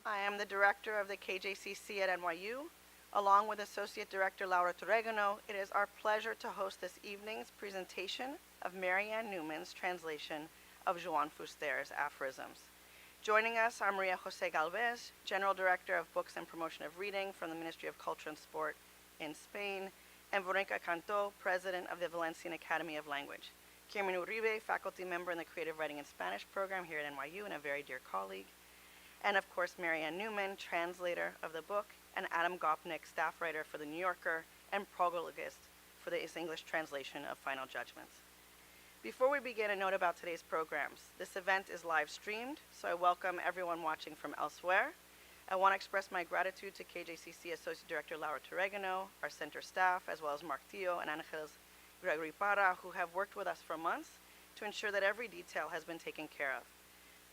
I am the director of the KJCC at NYU. Along with Associate Director Laura Torregano, it is our pleasure to host this evening's presentation of Marianne Newman's translation of Joan Fuster's aphorisms. Joining us are Maria Jose Galvez, General Director of Books and Promotion of Reading from the Ministry of Culture and Sport in Spain, and Veronica Cantó, President of the Valencian Academy of Language. Carmen Uribe, faculty member in the Creative Writing in Spanish program here at NYU and a very dear colleague. And of course, Marianne Newman, translator of the book, and Adam Gopnik, staff writer for The New Yorker and prologist for the English translation of Final Judgements. Before we begin, a note about today's programs. This event is live streamed, so I welcome everyone watching from elsewhere. I want to express my gratitude to KJCC Associate Director Laura Torregano, our center staff, as well as Mark Tio and Angeles Gregory Parra, who have worked with us for months to ensure that every detail has been taken care of.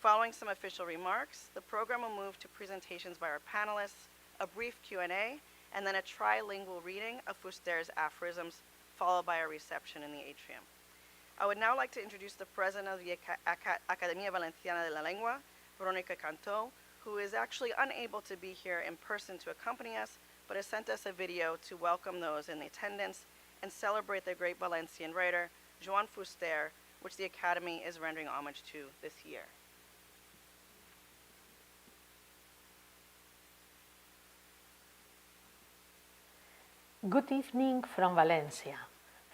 Following some official remarks, the program will move to presentations by our panelists, a brief Q&A, and then a trilingual reading of Fuster's aphorisms, followed by a reception in the atrium. I would now like to introduce the president of the Academia Valenciana de la Lengua, Veronica Cantó, who is actually unable to be here in person to accompany us, but has sent us a video to welcome those in attendance and celebrate the great Valencian writer, Joan Fuster, which the Academy is rendering homage to this year. Good evening from Valencia.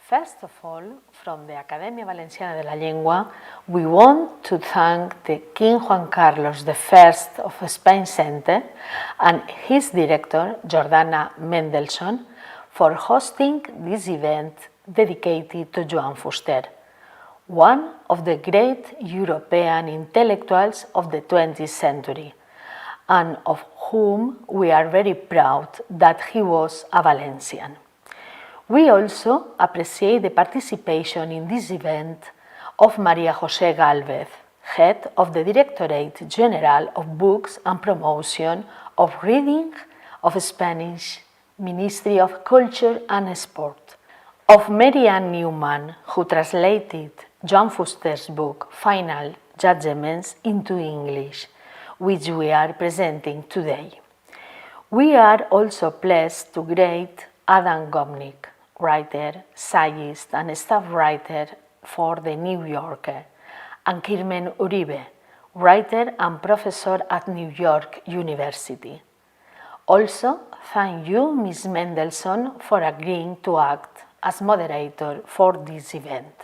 First of all, from the Academia Valenciana de la Lengua, we want to thank the King Juan Carlos I of Spain Center and his director, Jordana Mendelsohn, for hosting this event dedicated to Joan Fuster, one of the great European intellectuals of the 20th century, and of whom we are very proud that he was a Valencian. We also appreciate the participation in this event of Maria Jose Galvez, head of the Directorate General of Books and Promotion of Reading of Spanish Ministry of Culture and Sport, of Marianne Newman, who translated Joan Fuster's book Final Judgements into English, which we are presenting today. We are also pleased to greet Adam Gopnik, writer, essayist, and staff writer for The New Yorker, and Carmen Uribe, writer and professor at New York University. Also, thank you, Ms. Mendelsohn, for agreeing to act as moderator for this event.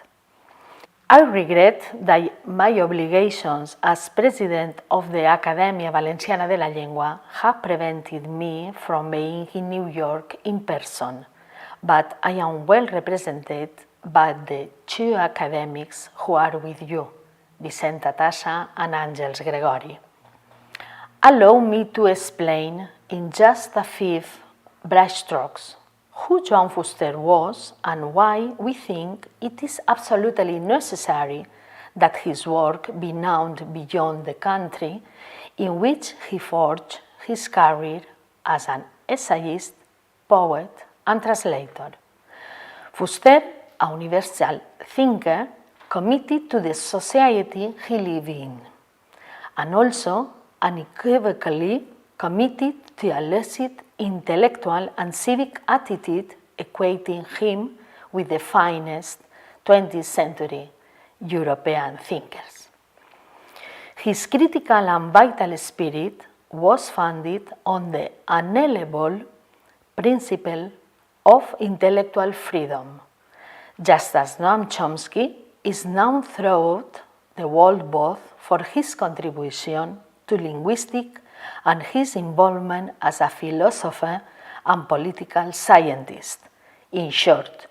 I regret that my obligations as president of the Academia Valenciana de la Lengua have prevented me from being in New York in person, but I am well represented by the two academics who are with you, Vicenta Tasa and Angels Gregori. Allow me to explain in just a few brushstrokes who Joan Fuster was and why we think it is absolutely necessary that his work be known beyond the country in which he forged his career as an essayist, poet, and translator. Fuster, a universal thinker, committed to the society he lived in, and also unequivocally committed to a lucid intellectual and civic attitude, equating him with the finest 20th century European thinkers. His critical and vital spirit was founded on the unalienable principle of intellectual freedom, just as Noam Chomsky is known throughout the world both for his contribution to linguistics and his involvement as a philosopher and political scientist, in short,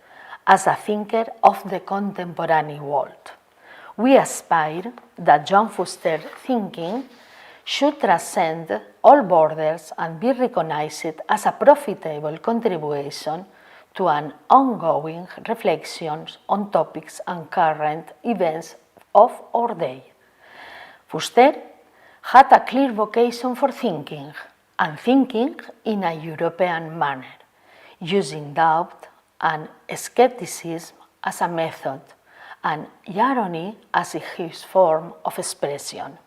as a thinker of the contemporary world. We aspire that Joan Fuster's thinking should transcend all borders and be recognized as a profitable contribution to an ongoing reflection on topics and current events of our day. Fuster had a clear vocation for thinking, and thinking in a European manner, using doubt and skepticism as a method, and irony as his form of expression.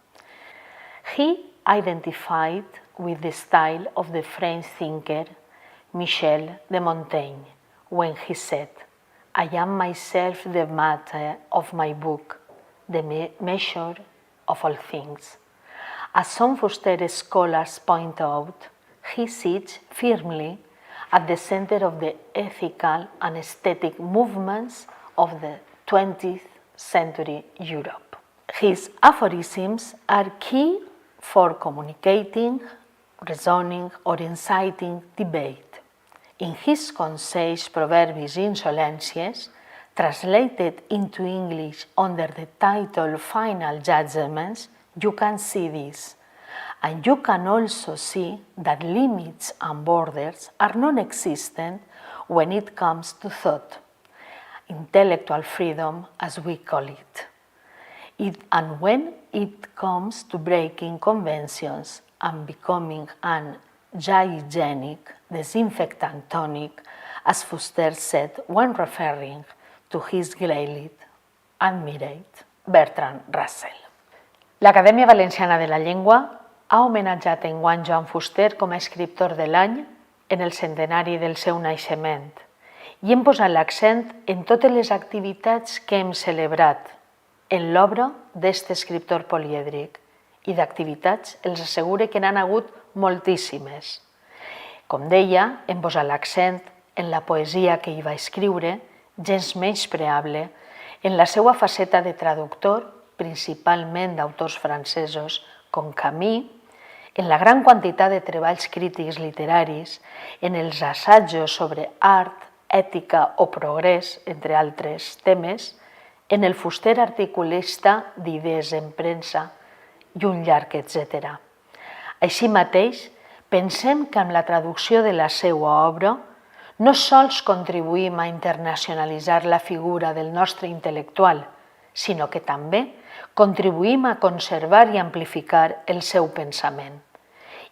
He identified with the style of the French thinker Michel de Montaigne when he said, "I am myself the matter of my book, the measure of all things." As some Fuster scholars point out, he sits firmly at the center of the ethical and aesthetic movements of the 20th century Europe. His aphorisms are key for communicating, reasoning, or inciting debate. In his Conseils Proverbis Insolències, translated into English under the title Final Judgements, you can see this. And you can also see that limits and borders are non-existent when it comes to thought, intellectual freedom as we call it. And when it comes to breaking conventions and becoming an hygienic, disinfectant tonic, as Fuster said when referring to his great admirate Bertrand Russell. L'Acadèmia Valenciana de la Llengua ha homenatjat enguany Joan Fuster com a escriptor de l'any en el centenari del seu naixement i hem posat l'accent en totes les activitats que hem celebrat en l'obra d'este escriptor polièdric i d'activitats els assegure que n'han hagut moltíssimes. Com deia, hem posat l'accent en la poesia que hi va escriure, gens menyspreable, en la seva faceta de traductor, principalment d'autors francesos com Camus, en la gran quantitat de treballs crítics literaris, en els assajos sobre art, ètica o progrés, entre altres temes, en el Fuster articulista d'idees en premsa i un llarg etcètera. Així mateix, pensem que amb la traducció de la seva obra no sols contribuïm a internacionalitzar la figura del nostre intel·lectual, sinó que també contribuïm a conservar i amplificar el seu pensament.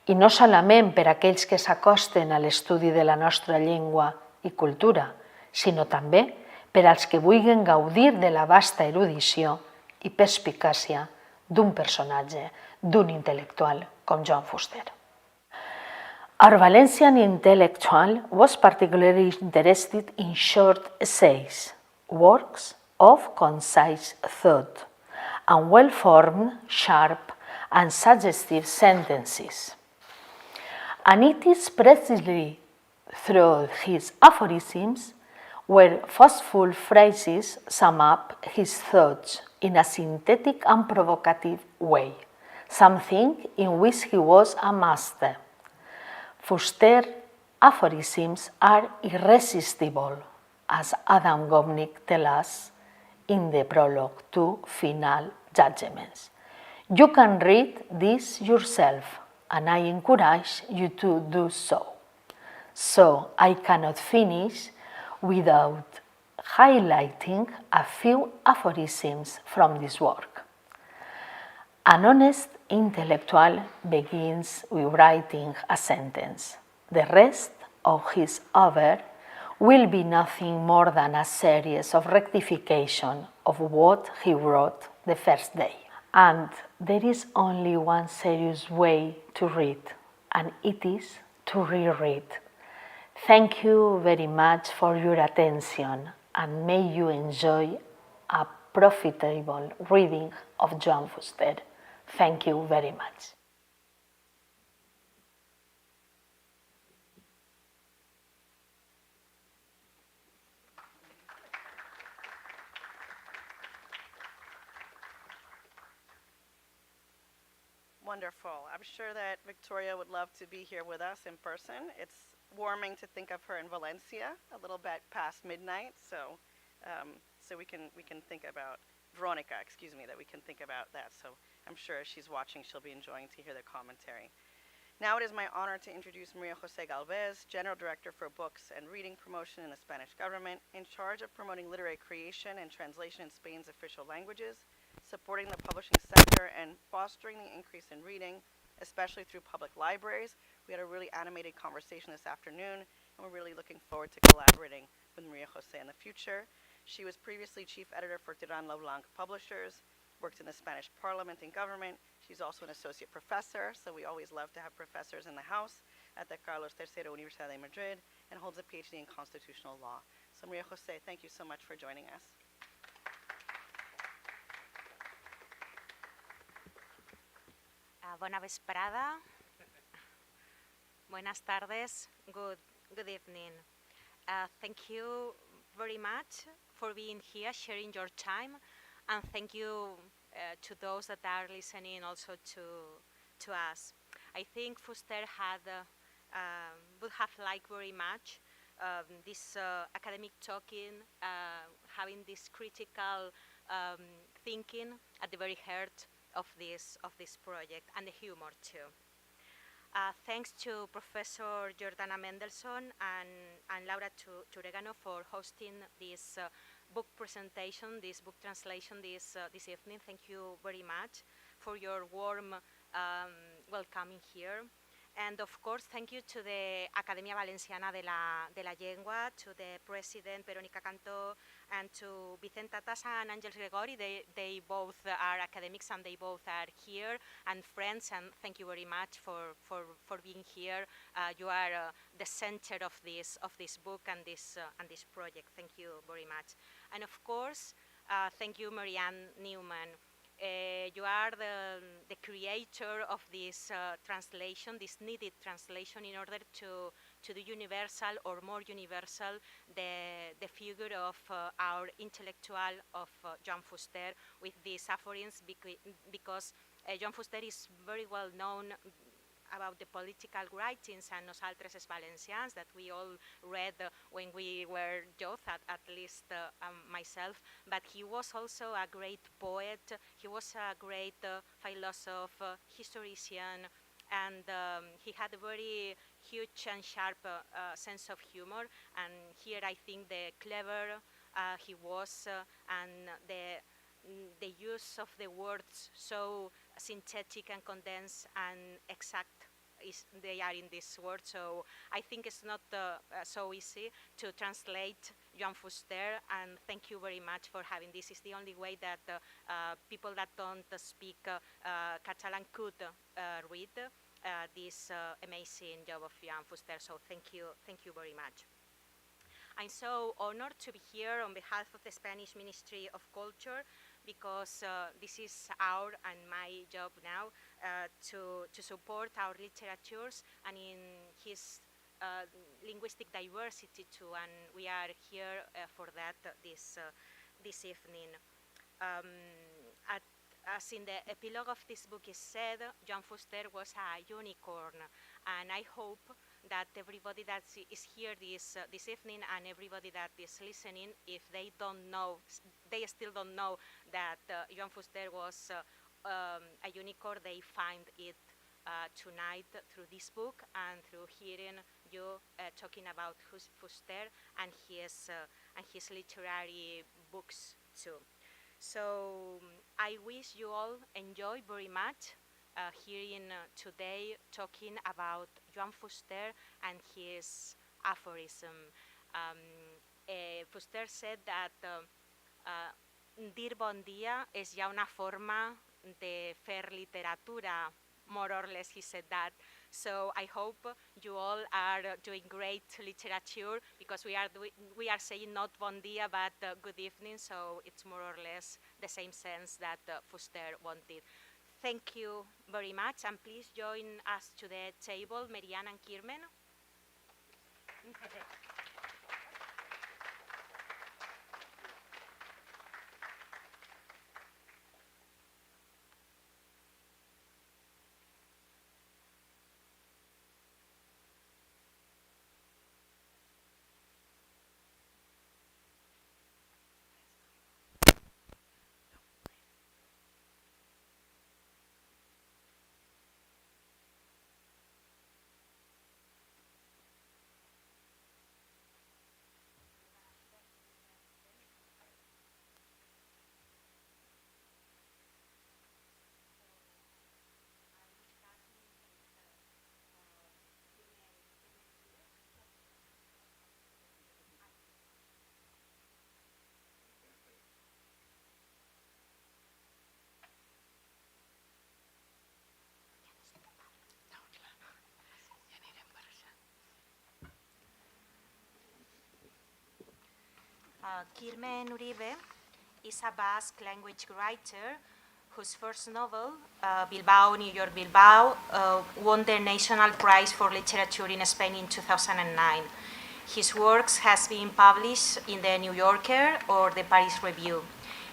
I no solament per a aquells que s'acosten a l'estudi de la nostra llengua i cultura, sinó també per als que vulguin gaudir de la vasta erudició i perspicàcia d'un personatge, d'un intel·lectual com Joan Fuster. Our Valencian intellectual was particularly interested in short essays, works of concise thought, and well-formed, sharp, and suggestive sentences. And it is precisely through his aphorisms where forceful phrases sum up his thoughts in a synthetic and provocative way, something in which he was a master. Fuster's aphorisms are irresistible, as Adam Gopnik tells us in the prologue to Final Judgements. You can read this yourself, and I encourage you to do so. So I cannot finish without highlighting a few aphorisms from this work. An honest intellectual begins with writing a sentence. The rest of his obra will be nothing more than a series of rectification of what he wrote the first day. And there is only one serious way to read, and it is to reread. Thank you very much for your attention, and may you enjoy a profitable reading of Joan Fuster. Thank you very much. Wonderful. I'm sure that Victoria would love to be here with us in person. It's warming to think of her in Valencia, a little bit past midnight, so we can think about Veronica, that we can think about that. So I'm sure as she's watching, she'll be enjoying to hear the commentary. Now it is my honor to introduce Maria Jose Galvez, General Director for Books and Reading Promotion in the Spanish government, in charge of promoting literary creation and translation in Spain's official languages, supporting the publishing sector, and fostering the increase in reading, especially through public libraries. We had a really animated conversation this afternoon, and we're really looking forward to collaborating with Maria Jose in the future. She was previously chief editor for Tirán La Blanc Publishers, worked in the Spanish Parliament and government, She's also an associate professor, so we always love to have professors in the house at the Carlos III Universidad de Madrid, and holds a PhD in constitutional law. So Maria Jose, thank you so much for joining us. Bona vesprada. Buenas tardes. Good evening. Thank you very much for being here, sharing your time, and thank you to those that are listening also to us. I think Fuster would have liked very much this academic talking, having this critical thinking at the very heart of this project, and the humor too. Thanks to Professor Jordana Mendelsohn and Laura Turegano for hosting this book presentation, this book translation this evening. Thank you very much for your warm welcoming here. And of course, thank you to the Academia Valenciana de la Llengua, to the President, Verónica Cantó, and to Vicenta Tasa and Ángels Gregori. They both are academics and they both are here, and friends, and thank you very much for being here. You are the center of this book and this project. Thank you very much. And of course, thank you, Marianne Newman. You are the creator of this translation, this needed translation, in order to do universal or more universal the figure of our intellectual of Joan Fuster with these aphorisms, because Joan Fuster is very well known about the political writings and Nosaltres es Valencians that we all read when we were youth, at least myself. But he was also a great poet, he was a great philosopher, historian, and he had a very huge and sharp sense of humor. And here I think the clever he was, and the use of the words so synthetic and condensed and exact they are in this word. So I think it's not so easy to translate Joan Fuster, and thank you very much for having this. It's the only way that people that don't speak Catalan could read this amazing job of Joan Fuster. So thank you very much. I'm so honored to be here on behalf of the Spanish Ministry of Culture, because this is our and my job now to support our literatures and in his linguistic diversity too, and we are here for that this evening. As in the epilogue of this book is said, Joan Fuster was a unicorn, and I hope that everybody that is here this evening and everybody that is listening, if they don't know, they still don't know that Joan Fuster was a unicorn, they find it tonight through this book and through hearing you talking about Fuster and his literary books too. So I wish you all enjoy very much hearing today talking about Joan Fuster and his aphorism. Fuster said that dir bon dia és ja una forma de fer literatura, more or less he said that. So I hope you all are doing great literature, because we are saying not bon dia but good evening, so it's more or less the same sense that Fuster wanted. Thank you very much, and please join us to the table, Marianne and Kirmen. Carmen Uribe is a Basque language writer whose first novel, Bilbao, New York, Bilbao, won the National Prize for Literature in Spain in 2009. His works has been published in the New Yorker or the Paris Review.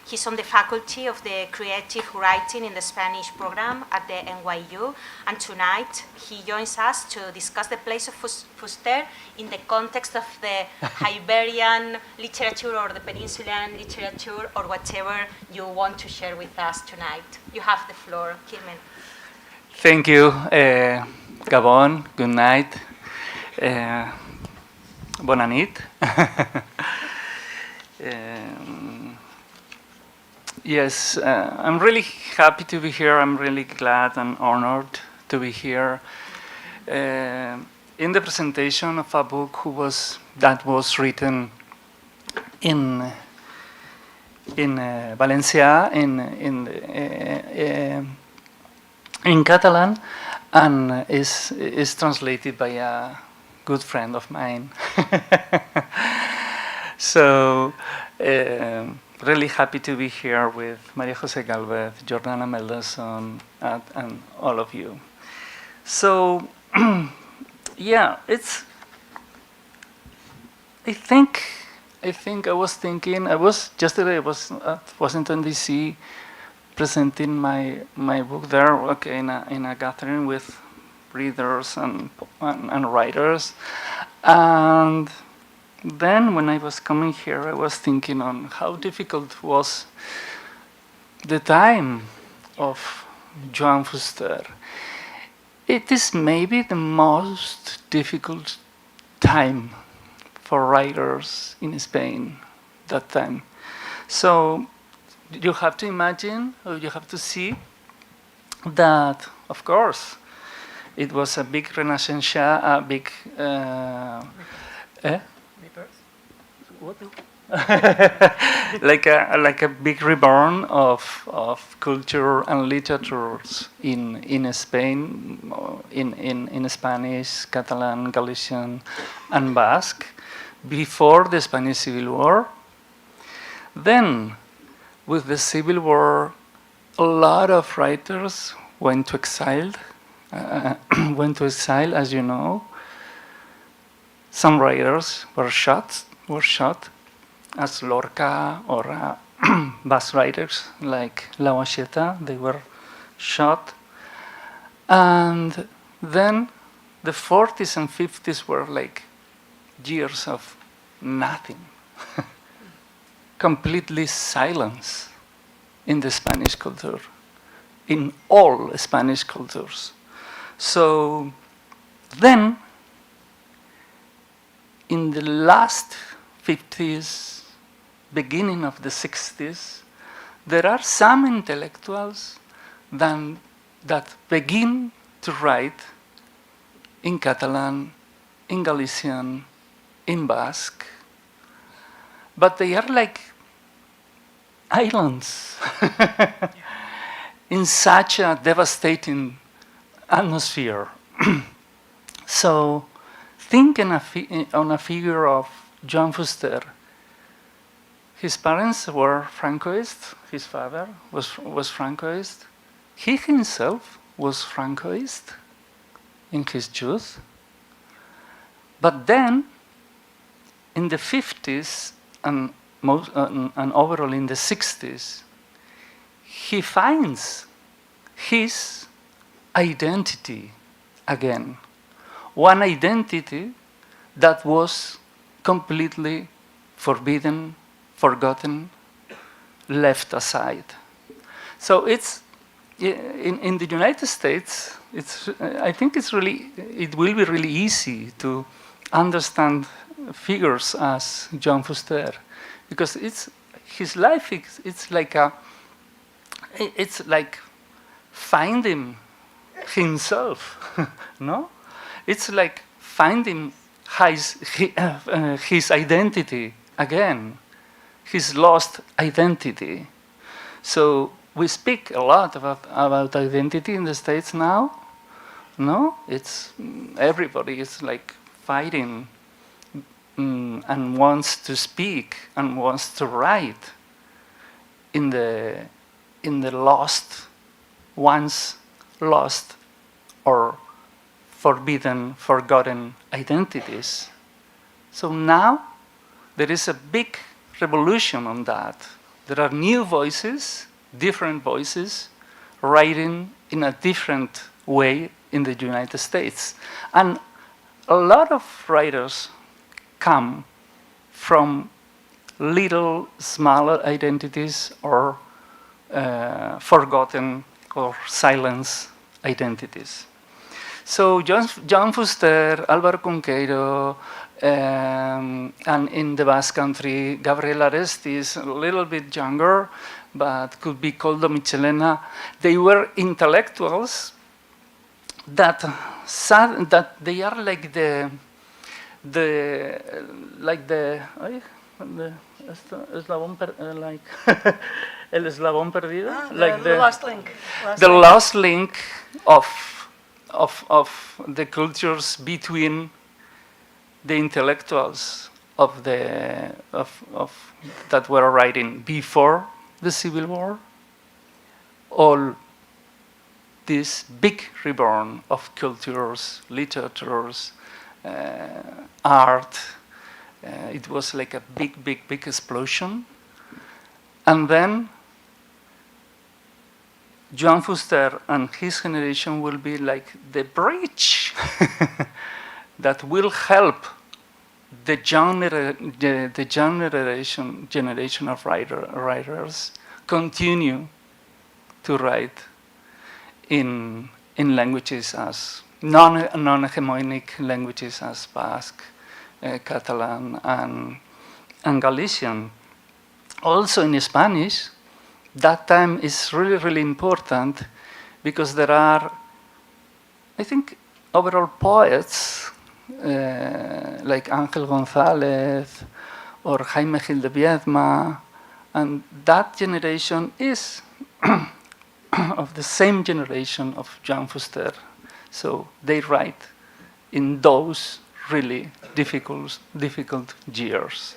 He's on the faculty of the creative writing in the Spanish program at the NYU, and tonight he joins us to discuss the place of Fuster in the context of the Iberian literature or the Peninsulan literature or whatever you want to share with us tonight. You have the floor, Carmen. Thank you, Gabon. Good night. Bona nit. Yes, I'm really happy to be here. I'm really glad and honored to be here in the presentation of a book that was written in Valencia, in Catalan, and is translated by a good friend of mine. So. Really happy to be here with Maria Jose Galvez, Jordana Meldason, and all of you. So, yeah, I think I was thinking. Yesterday. I was at Washington D.C. presenting my book there. Okay, in a gathering with readers and writers, and. Then, when I was coming here, I was thinking on how difficult was the time of Joan Fuster. It is maybe the most difficult time for writers in Spain that time. So you have to imagine, or you have to see that, of course, it was a big renaissance, a big... What? like a big reborn of culture and literatures in Spain, in Spanish, Catalan, Galician, and Basque before the Spanish Civil War. Then, with the Civil War, a lot of writers went to exile. As you know. Some writers were shot, as Lorca or Basque writers like La Wacheta. They were shot. And then the 40s and 50s were like years of nothing. Completely silence in the Spanish culture, in all Spanish cultures. So then, in the last 50s, beginning of the 60s, there are some intellectuals that begin to write in Catalan, in Galician, in Basque, but they are like islands in such a devastating atmosphere. So, think on a figure of Joan Fuster. His parents were Francoist. His father was Francoist. He himself was Francoist in his youth. But then, in the 50s and overall in the 60s, he finds his identity again. One identity that was completely forbidden, forgotten, left aside. So it's in the United States. I think it will be really easy to understand figures as Joan Fuster, because his life. It's like finding himself, no? It's like finding his identity again, his lost identity. So we speak a lot about identity in the States now. No, it's everybody is like fighting and wants to speak and wants to write in the lost, once lost or forbidden, forgotten identities. So now there is a big revolution on that. There are new voices, different voices, writing in a different way in the United States. And a lot of writers come from little, smaller identities or forgotten or silenced identities. So Joan Fuster, Álvaro Cunqueiro, and in the Basque Country, Gabriel Arestis, a little bit younger, but could be called Michelena. They were intellectuals that they are like the el eslabón perdido, like the lost link. The lost link of the cultures between the intellectuals of that were writing before the Civil War, all this big reborn of cultures, literatures, art. It was like a big explosion. And then Joan Fuster and his generation will be like the bridge that will help the generation of writers continue to write in languages as non-hegemonic languages as Basque, Catalan, and Galician. Also in Spanish, that time is really important because there are, I think, overall poets like Ángel González or Jaime Gil de Viedma, and that generation is of the same generation of Joan Fuster. So they write in those really difficult years.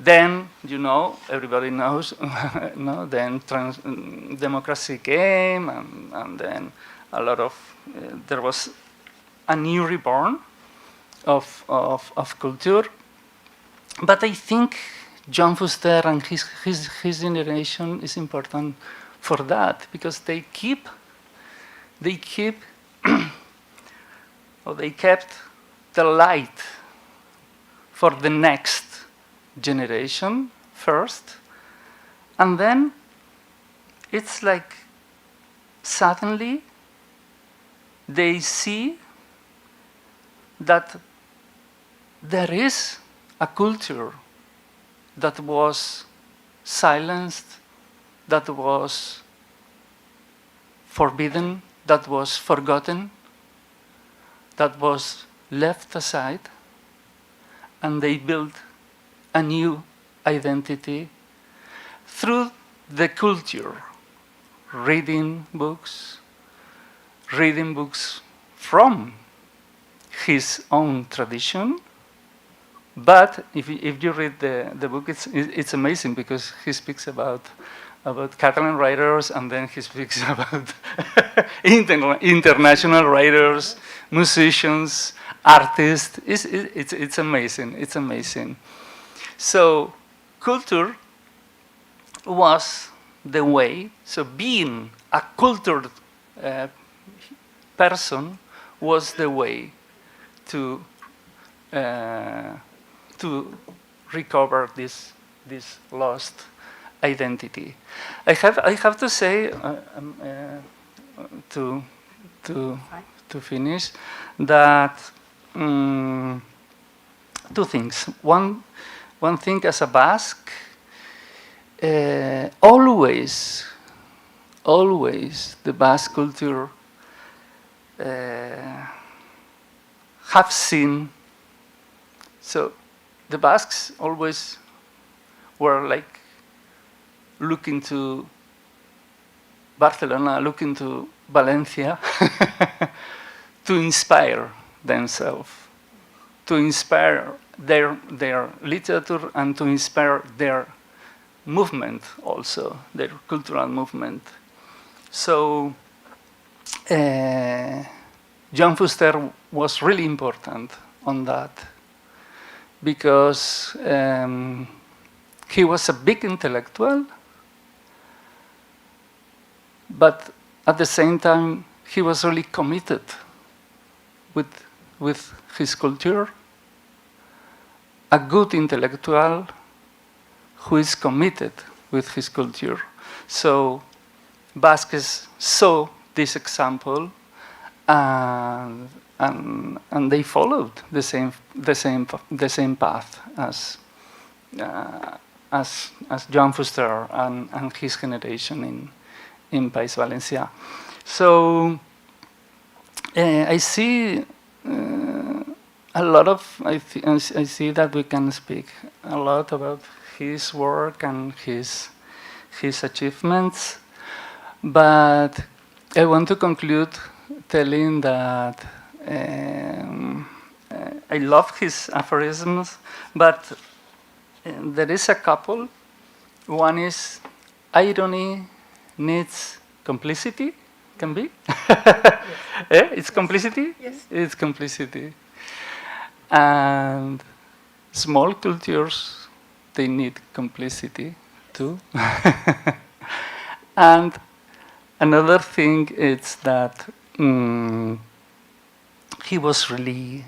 Then, everybody knows, then democracy came, and then a lot of, there was a new reborn of culture. But I think Joan Fuster and his generation is important for that, because they kept the light for the next generation first, and then it's like suddenly they see that there is a culture that was silenced, that was forbidden, that was forgotten, that was left aside, and they built a new identity through the culture, reading books from his own tradition. But if you read the book, it's amazing, because he speaks about Catalan writers, and then he speaks about international writers, musicians, artists. It's amazing. It's amazing. So culture was the way. So being a cultured person was the way to recover this lost identity. I have to say to finish that two things. One thing, as a Basque, always the Basque culture have seen. So the Basques always were like looking to Barcelona, looking to Valencia to inspire themselves, to inspire their literature and to inspire their movement also, their cultural movement. So Joan Fuster was really important on that because he was a big intellectual, but at the same time he was really committed with his culture. A good intellectual who is committed with his culture. So Vasquez saw this example, and they followed the same path as Joan Fuster and his generation in País Valencià. So I see a lot of. I see that we can speak a lot about his work and his achievements, but I want to conclude telling that I love his aphorisms, but there is a couple. One is irony needs complicity. Can be? It's complicity? Yes. It's complicity. And small cultures, they need complicity too. And another thing is that he was really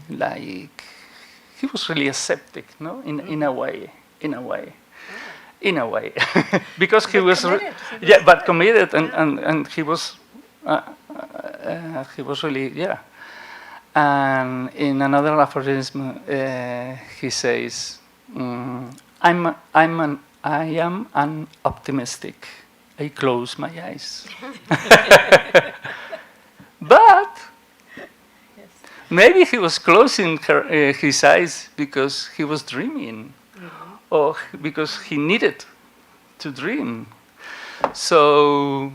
a skeptic, no? In a way. Because he was but committed, and he was really And in another aphorism, he says, I am an optimistic. I close my eyes. But maybe he was closing his eyes because he was dreaming, or because he needed to dream. So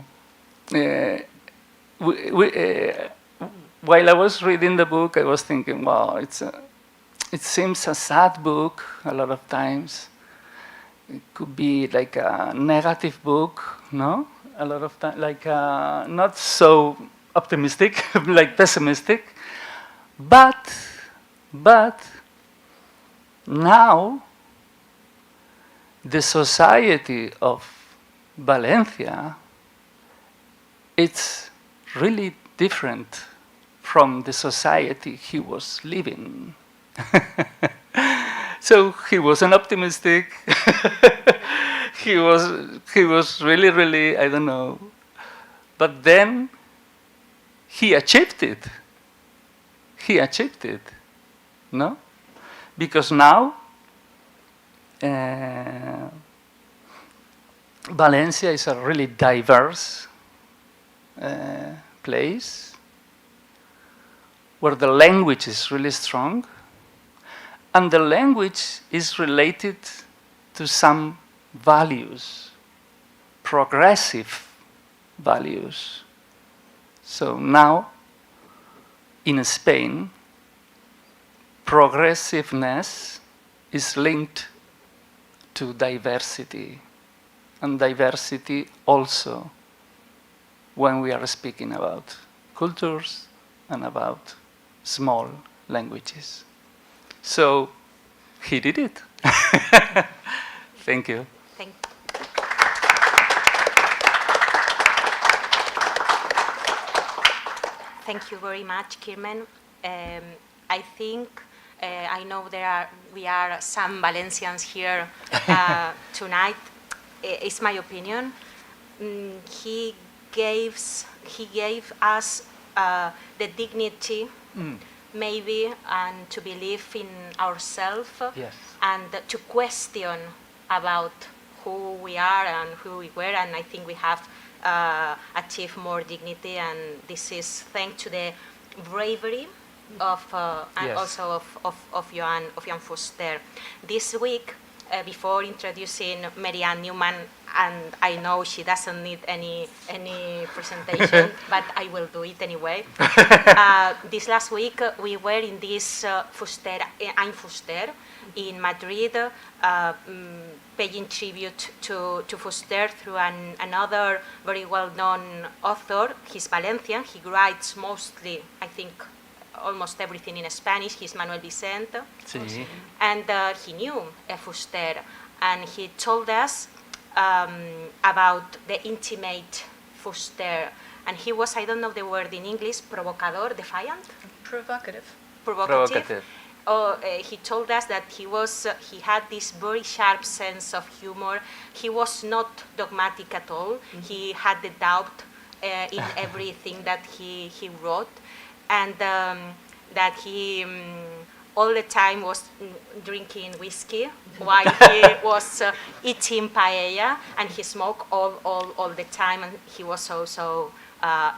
while I was reading the book, I was thinking, wow, it seems a sad book a lot of times. It could be like a negative book, no? A lot of times, like not so optimistic, like pessimistic. But now the society of Valencia, it's really different from the society he was living. So he wasn't optimistic. he was really, I don't know. But then he achieved it. No? Because now Valencia is a really diverse place where the language is really strong, and the language is related to some values, progressive values. So now, in Spain, progressiveness is linked to diversity, and diversity also when we are speaking about cultures and about small languages. So he did it. Thank you. Thank you very much, Kirmen. I think I know we are some Valencians here tonight. It's my opinion. He gave us the dignity, maybe, and to believe in ourselves, Yes. and to question about who we are and who we were. And I think we have achieved more dignity, and this is thanks to the bravery of and Yes. also of Joan Fuster. This week, before introducing Marianne Newman, and I know she doesn't need any presentation, but I will do it anyway. This last week, we were in this Fuster, Ein Fuster, in Madrid, paying tribute to Fuster through another very well-known author. He's Valencian. He writes mostly, I think, almost everything in Spanish. He's Manuel Vicente. Sí. And he knew Fuster, and he told us about the intimate Fuster. And he was, I don't know the word in English, provocador, defiant? Provocative. Provocative. He told us that he had this very sharp sense of humor. He was not dogmatic at all. He had the doubt in everything that he wrote, and that he all the time was drinking whiskey while he was eating paella, and he smoked all the time, and he was so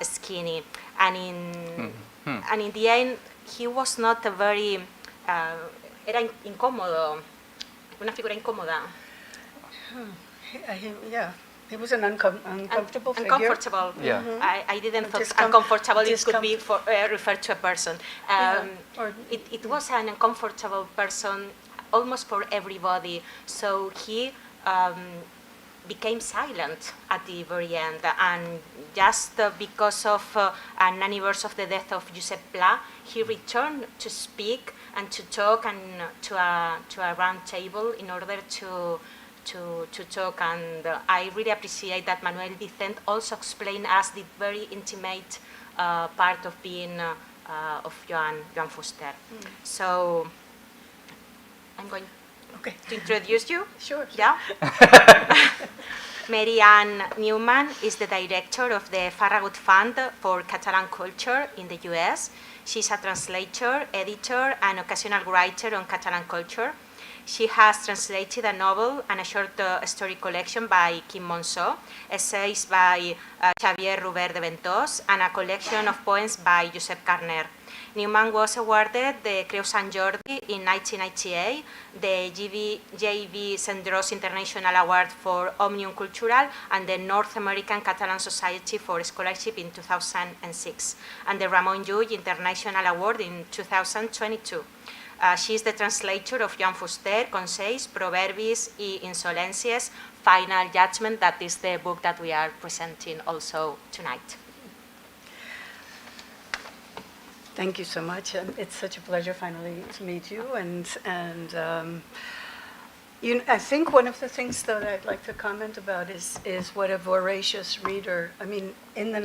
skinny. And in the end, he was not a very... era incómodo, una figura incómoda. Yeah, he was an uncomfortable figure. Uncomfortable. Yeah. I didn't think uncomfortable it could be referred to a person. It was an uncomfortable person almost for everybody. So he became silent at the very end, and just because of an anniversary of the death of Josep Pla, he returned to speak and to talk and to a round table in order to talk. And I really appreciate that Manuel Vicente also explained us the very intimate part of being of Joan Fuster. So I'm going to introduce you. Sure. Yeah. Mary-Ann Newman is the director of the Farragut Fund for Catalan Culture in the US. She's a translator, editor, and occasional writer on Catalan culture. She has translated a novel and a short story collection by Quim Monzó, essays by Xavier Robert de Ventós, and a collection of poems by Josep Carner. Newman was awarded the Creu Sant Jordi in 1998, the J.V. Cendrós International Award for Òmnium Cultural, and the North American Catalan Society for Scholarship in 2006, and the Ramon Llull International Award in 2022. She is the translator of Joan Fuster, Consells, Proverbis y Insolències, Final Judgment. That is the book that we are presenting also tonight. Thank you so much. It's such a pleasure finally to meet you. And I think one of the things that I'd like to comment about is what a voracious reader. I mean, in the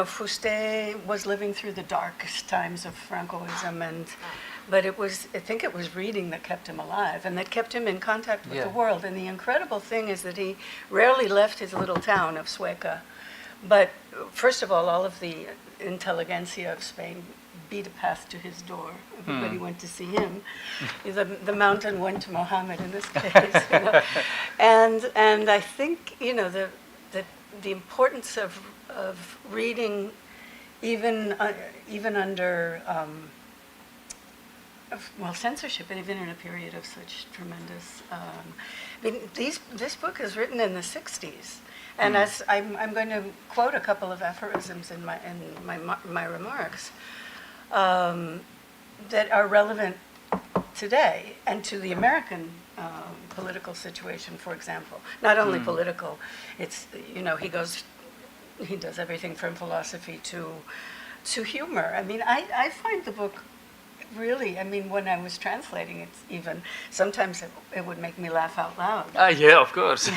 Fuster was living through the darkest times of Francoism, but I think it was reading that kept him alive and that kept him in contact with the world. And the incredible thing is that he rarely left his little town of Sueca. But first of all of the intelligentsia of Spain beat a path to his door. Everybody went to see him. The mountain went to Mohammed in this case. And I think the importance of reading, even under censorship, and even in a period of such tremendous. This book is written in the 60s. And as I'm going to quote a couple of aphorisms in my remarks that are relevant today and to the American political situation, for example. Not only political, it's he does everything from philosophy to humor. I mean, I find the book really, when I was translating it, even sometimes it would make me laugh out loud. Yeah, of course.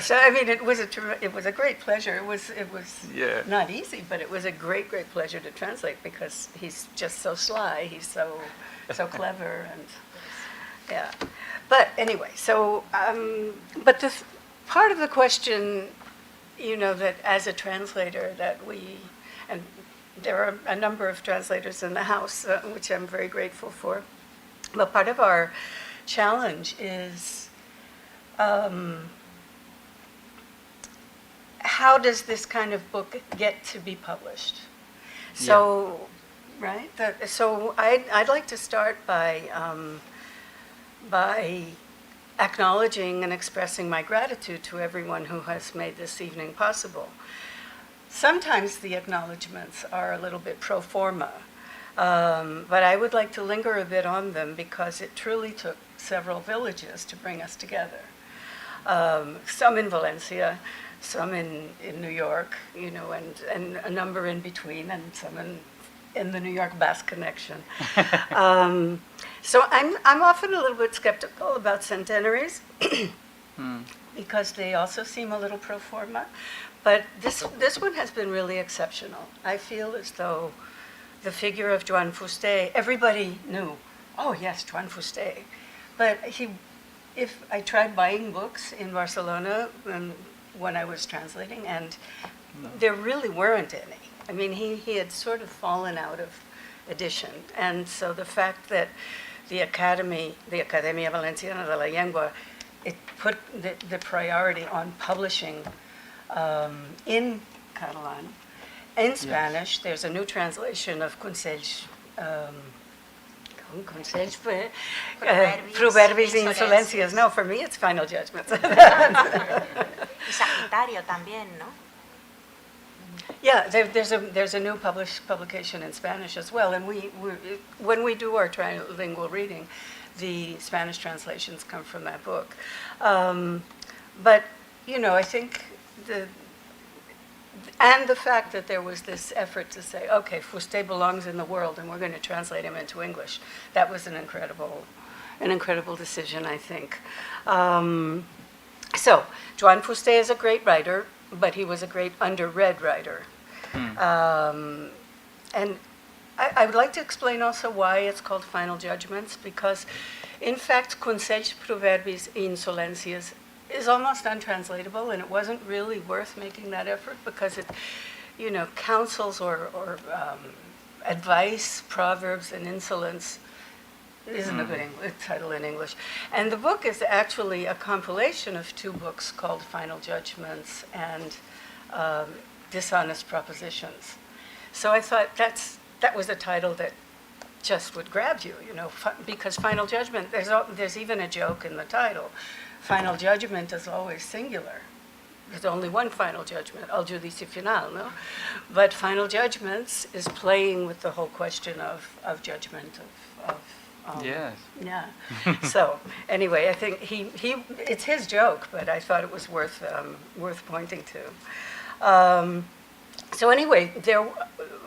So it was a great pleasure. It was not easy, but it was a great pleasure to translate because he's just so sly. He's so clever and But anyway, so but this part of the question, that as a translator that and there are a number of translators in the house, which I'm very grateful for. But part of our challenge is how does this kind of book get to be published? So, right? So I'd like to start by acknowledging and expressing my gratitude to everyone who has made this evening possible. Sometimes the acknowledgements are a little bit pro forma, but I would like to linger a bit on them because it truly took several villages to bring us together. Some in Valencia, some in New York, you know, and a number in between, and some in the New York Basque connection. So I'm often a little bit skeptical about centenaries because they also seem a little pro forma. But this one has been really exceptional. I feel as though the figure of Joan Fuster, everybody knew, oh yes, Joan Fuster. But if I tried buying books in Barcelona when I was translating, and there really weren't any. I mean, he had sort of fallen out of edition. And so the fact that the Academia Valenciana de la Lengua, it put the priority on publishing in Catalan. In Spanish, there's a new translation of Consells, Proverbis y Insolencias. No, for me it's Final Judgments. Y Sagitario también, ¿no? Yeah, there's a new publication in Spanish as well, and when we do our trilingual reading, the Spanish translations come from that book. But you know, I think the fact that there was this effort to say, okay, Fuster belongs in the world, and we're going to translate him into English. That was an incredible decision, I think. So, Joan Fuster is a great writer, but he was a great underread writer. And I would like to explain also why it's called Final Judgments, because, in fact, Consells, Proverbis y Insolencias is almost untranslatable, and it wasn't really worth making that effort because it, you know, counsels or advice, proverbs, and insolence isn't a good title in English. And the book is actually a compilation of two books called Final Judgments and Dishonest Propositions. So I thought that was a title that just would grab you, you know, because Final Judgment, there's even a joke in the title. Final judgment is always singular. There's only one final judgment, el judici final, no? But Final Judgments is playing with the whole question of judgment, Yes. Yeah. So anyway, I think it's his joke, but I thought it was worth pointing to. So anyway,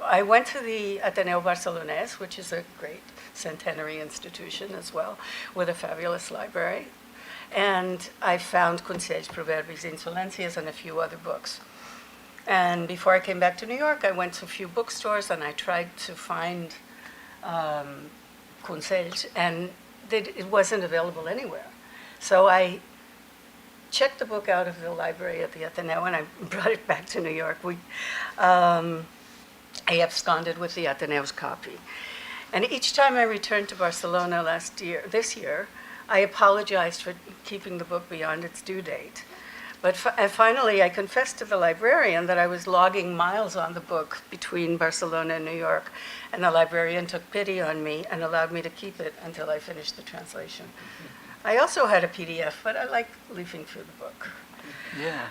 I went to the Ateneo Barcelonès, which is a great centenary institution as well, with a fabulous library. And I found Consells, Proverbis, Insolencias, and a few other books. And before I came back to New York, I went to a few bookstores and I tried to find Consells, and it wasn't available anywhere. So I checked the book out of the library at the Ateneo and I brought it back to New York. I absconded with the Ateneo's copy. And each time I returned to Barcelona this year, I apologized for keeping the book beyond its due date. But finally, I confessed to the librarian that I was logging miles on the book between Barcelona and New York, and the librarian took pity on me and allowed me to keep it until I finished the translation. I also had a PDF, but I like leafing through the book. Yeah.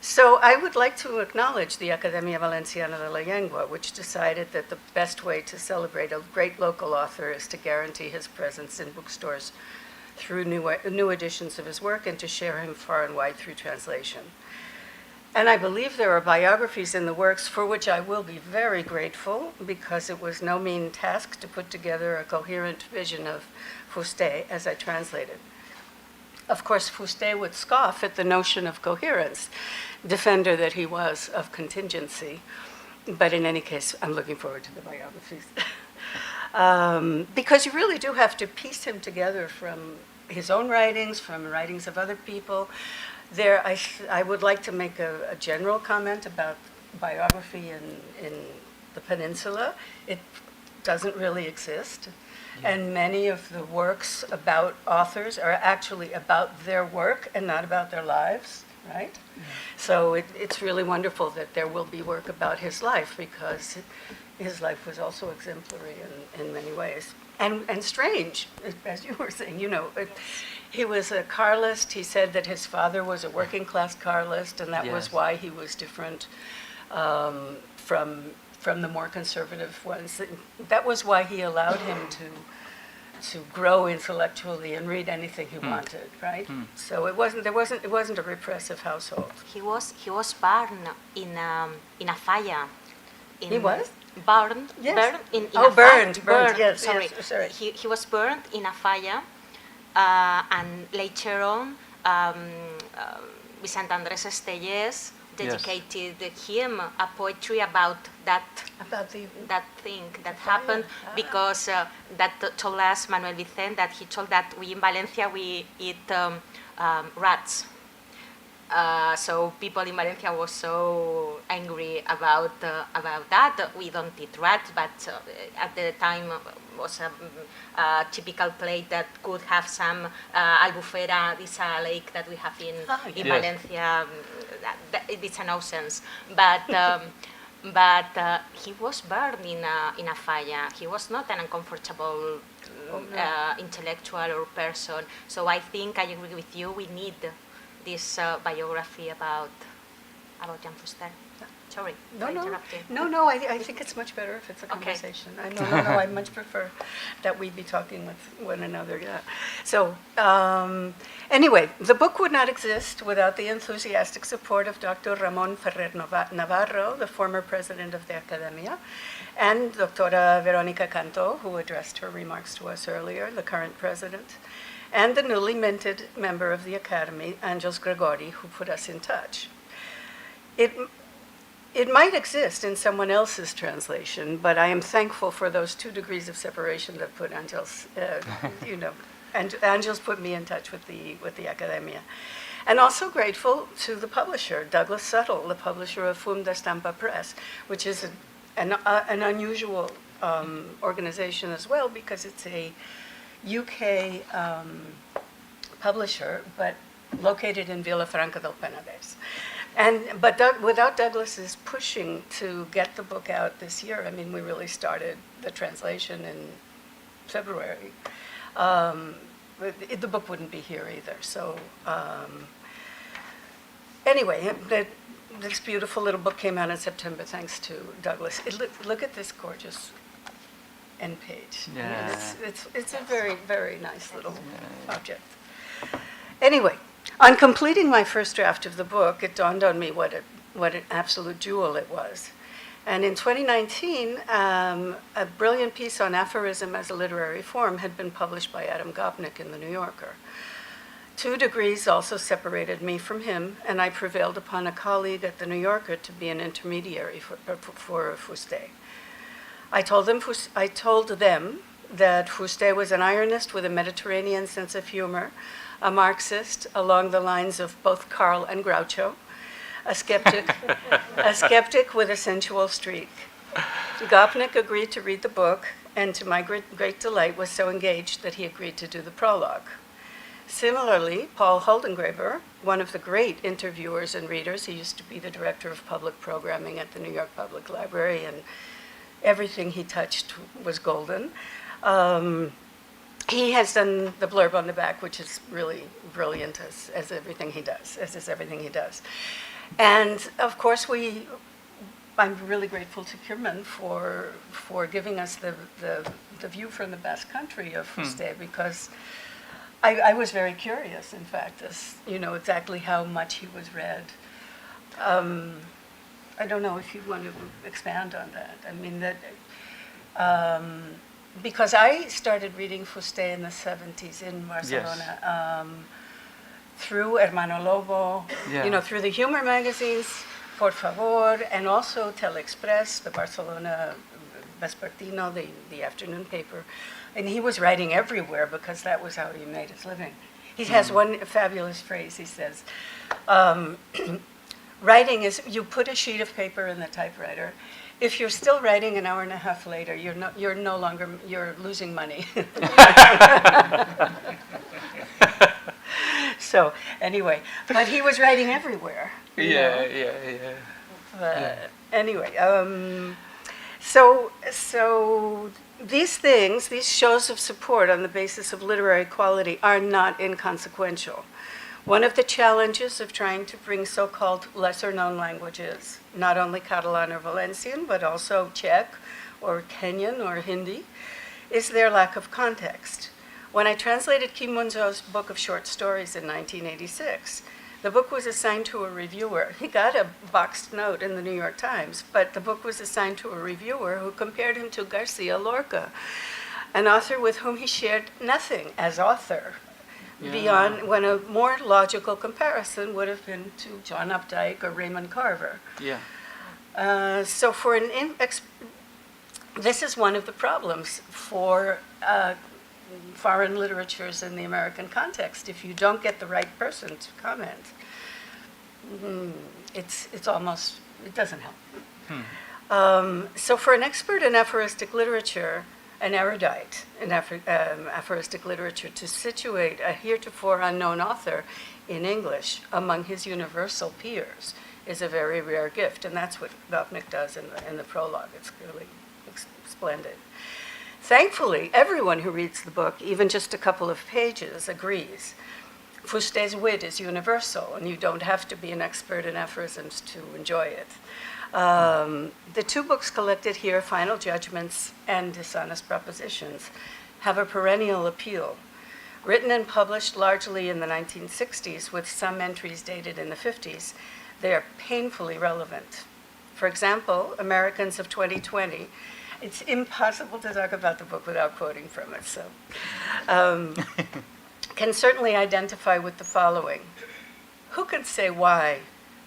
So I would like to acknowledge the Academia Valenciana de la Lengua, which decided that the best way to celebrate a great local author is to guarantee his presence in bookstores through new editions of his work and to share him far and wide through translation. And I believe there are biographies in the works for which I will be very grateful, because it was no mean task to put together a coherent vision of Fuster as I translated. Of course, Fuster would scoff at the notion of coherence, defender that he was of contingency. But in any case, I'm looking forward to the biographies. Because you really do have to piece him together from his own writings, from writings of other people. I would like to make a general comment about biography in the peninsula. It doesn't really exist. And many of the works about authors are actually about their work and not about their lives, right? Yeah. So it's really wonderful that there will be work about his life, because his life was also exemplary in many ways. And strange, as you were saying, you know, He was a Carlist. He said that his father was a working class Carlist, and that was Yes. why he was different from the more conservative ones. That was why he allowed him to grow intellectually and read anything he wanted, right? So it wasn't a repressive household. He was burned in a fire. He was? Burned. Yes. Burned in Oh, a fire. burned, yes, Sorry. yes, sorry. He was burned in a fire, and later on, Vicent Andrés Estellés dedicated him a poetry about that thing that happened, because that told us Manuel Vicent that he told that we in Valencia we eat rats. So people in Valencia were so angry about that. We don't eat rats, but at the time was a typical plate that could have some albufera. This is a lake that we have in Yes. Valencia. It's a nonsense, but he was burned in a fire. He was not an uncomfortable intellectual or person. So I think I agree with you. We need this biography about Joan Fuster. Sorry for interrupting. No, I think it's much better if it's a conversation. I much prefer that we be talking with one another, yeah. So, anyway, the book would not exist without the enthusiastic support of Dr. Ramón Ferrer Navarro, the former president of the Academia, and Doctora Verónica Cantó, who addressed her remarks to us earlier, the current president, and the newly minted member of the Academy, Angelos Gregori, who put us in touch. It might exist in someone else's translation, but I am thankful for those 2 degrees of separation that put Angelos, and Angelos put me in touch with the Academia. And also grateful to the publisher, Douglas Suttle, the publisher of Funda Stampa Press, which is an unusual organization as well, because it's a UK publisher, but located in Villafranca del Penedès. But without Douglas's pushing to get the book out this year, I mean, we really started the translation in February. The book wouldn't be here either. So anyway, this beautiful little book came out in September thanks to Douglas. Look at this gorgeous end page. Yeah. It's a very, very nice little object. Anyway, on completing my first draft of the book, it dawned on me what an absolute jewel it was. And in 2019, a brilliant piece on aphorism as a literary form had been published by Adam Gopnik in The New Yorker. 2 degrees also separated me from him, and I prevailed upon a colleague at The New Yorker to be an intermediary for Fuster. I told them that Fuster was an ironist with a Mediterranean sense of humor, a Marxist along the lines of both Karl and Groucho, a skeptic with a sensual streak. Gopnik agreed to read the book, and to my great delight was so engaged that he agreed to do the prologue. Similarly, Paul Holdengraber, one of the great interviewers and readers, he used to be the director of public programming at the New York Public Library, and everything he touched was golden. He has done the blurb on the back, which is really brilliant, as everything he does. And of course, I'm really grateful to Kierman for giving us the view from the Basque Country of Fuster, because I was very curious, in fact, as exactly how much he was read. I don't know if you want to expand on that. I mean, because I started reading Fuster in the 70s in Barcelona, through Hermano Lobo, through the humor magazines, Por Favor, and also Telexpress, the Barcelona Vespertino, the afternoon paper. And he was writing everywhere because that was how he made his living. He has one fabulous phrase. He says, writing is, you put a sheet of paper in the typewriter. If you're still writing an hour and a half later, you're losing money. So anyway, but he was writing everywhere. Yeah. Anyway, so these things, these shows of support on the basis of literary quality are not inconsequential. One of the challenges of trying to bring so-called lesser-known languages, not only Catalan or Valencian, but also Czech or Kenyan or Hindi, is their lack of context. When I translated Kim Munzo's book of short stories in 1986, the book was assigned to a reviewer. He got a boxed note in the New York Times, but the book was assigned to a reviewer who compared him to Garcia Lorca, an author with whom he shared nothing as author, beyond when a more logical comparison would have been to John Updike or Raymond Carver. Yeah. So for this is one of the problems for foreign literatures in the American context. If you don't get the right person to comment, it's almost, it doesn't help. So for an expert in aphoristic literature, an erudite in aphoristic literature, to situate a heretofore unknown author in English among his universal peers is a very rare gift, and that's what Gopnik does in the prologue. It's really splendid. Thankfully, everyone who reads the book, even just a couple of pages, agrees. Fuster's wit is universal, and you don't have to be an expert in aphorisms to enjoy it. The two books collected here, Final Judgements and Dishonest Propositions, have a perennial appeal. Written and published largely in the 1960s, with some entries dated in the 50s, they are painfully relevant. For example, Americans of 2020, it's impossible to talk about the book without quoting from it, so can certainly identify with the following. Who can say why?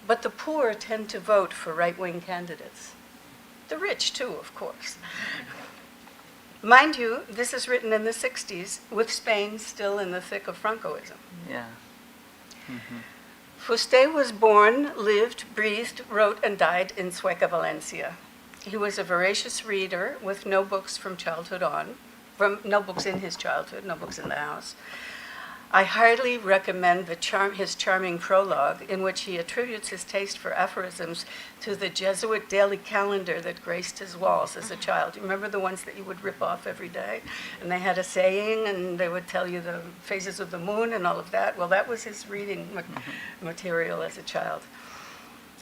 But the poor tend to vote for right-wing candidates. The rich, too, of course. Mind you, this is written in the 60s, with Spain still in the thick of Francoism. Yeah. Fuster was born, lived, breathed, wrote, and died in Sueca, Valencia. He was a voracious reader with no books from childhood on, no books in his childhood, no books in the house. I highly recommend his charming prologue, in which he attributes his taste for aphorisms to the Jesuit daily calendar that graced his walls as a child. You remember the ones that you would rip off every day? And they had a saying, and they would tell you the phases of the moon and all of that. Well, that was his reading material as a child.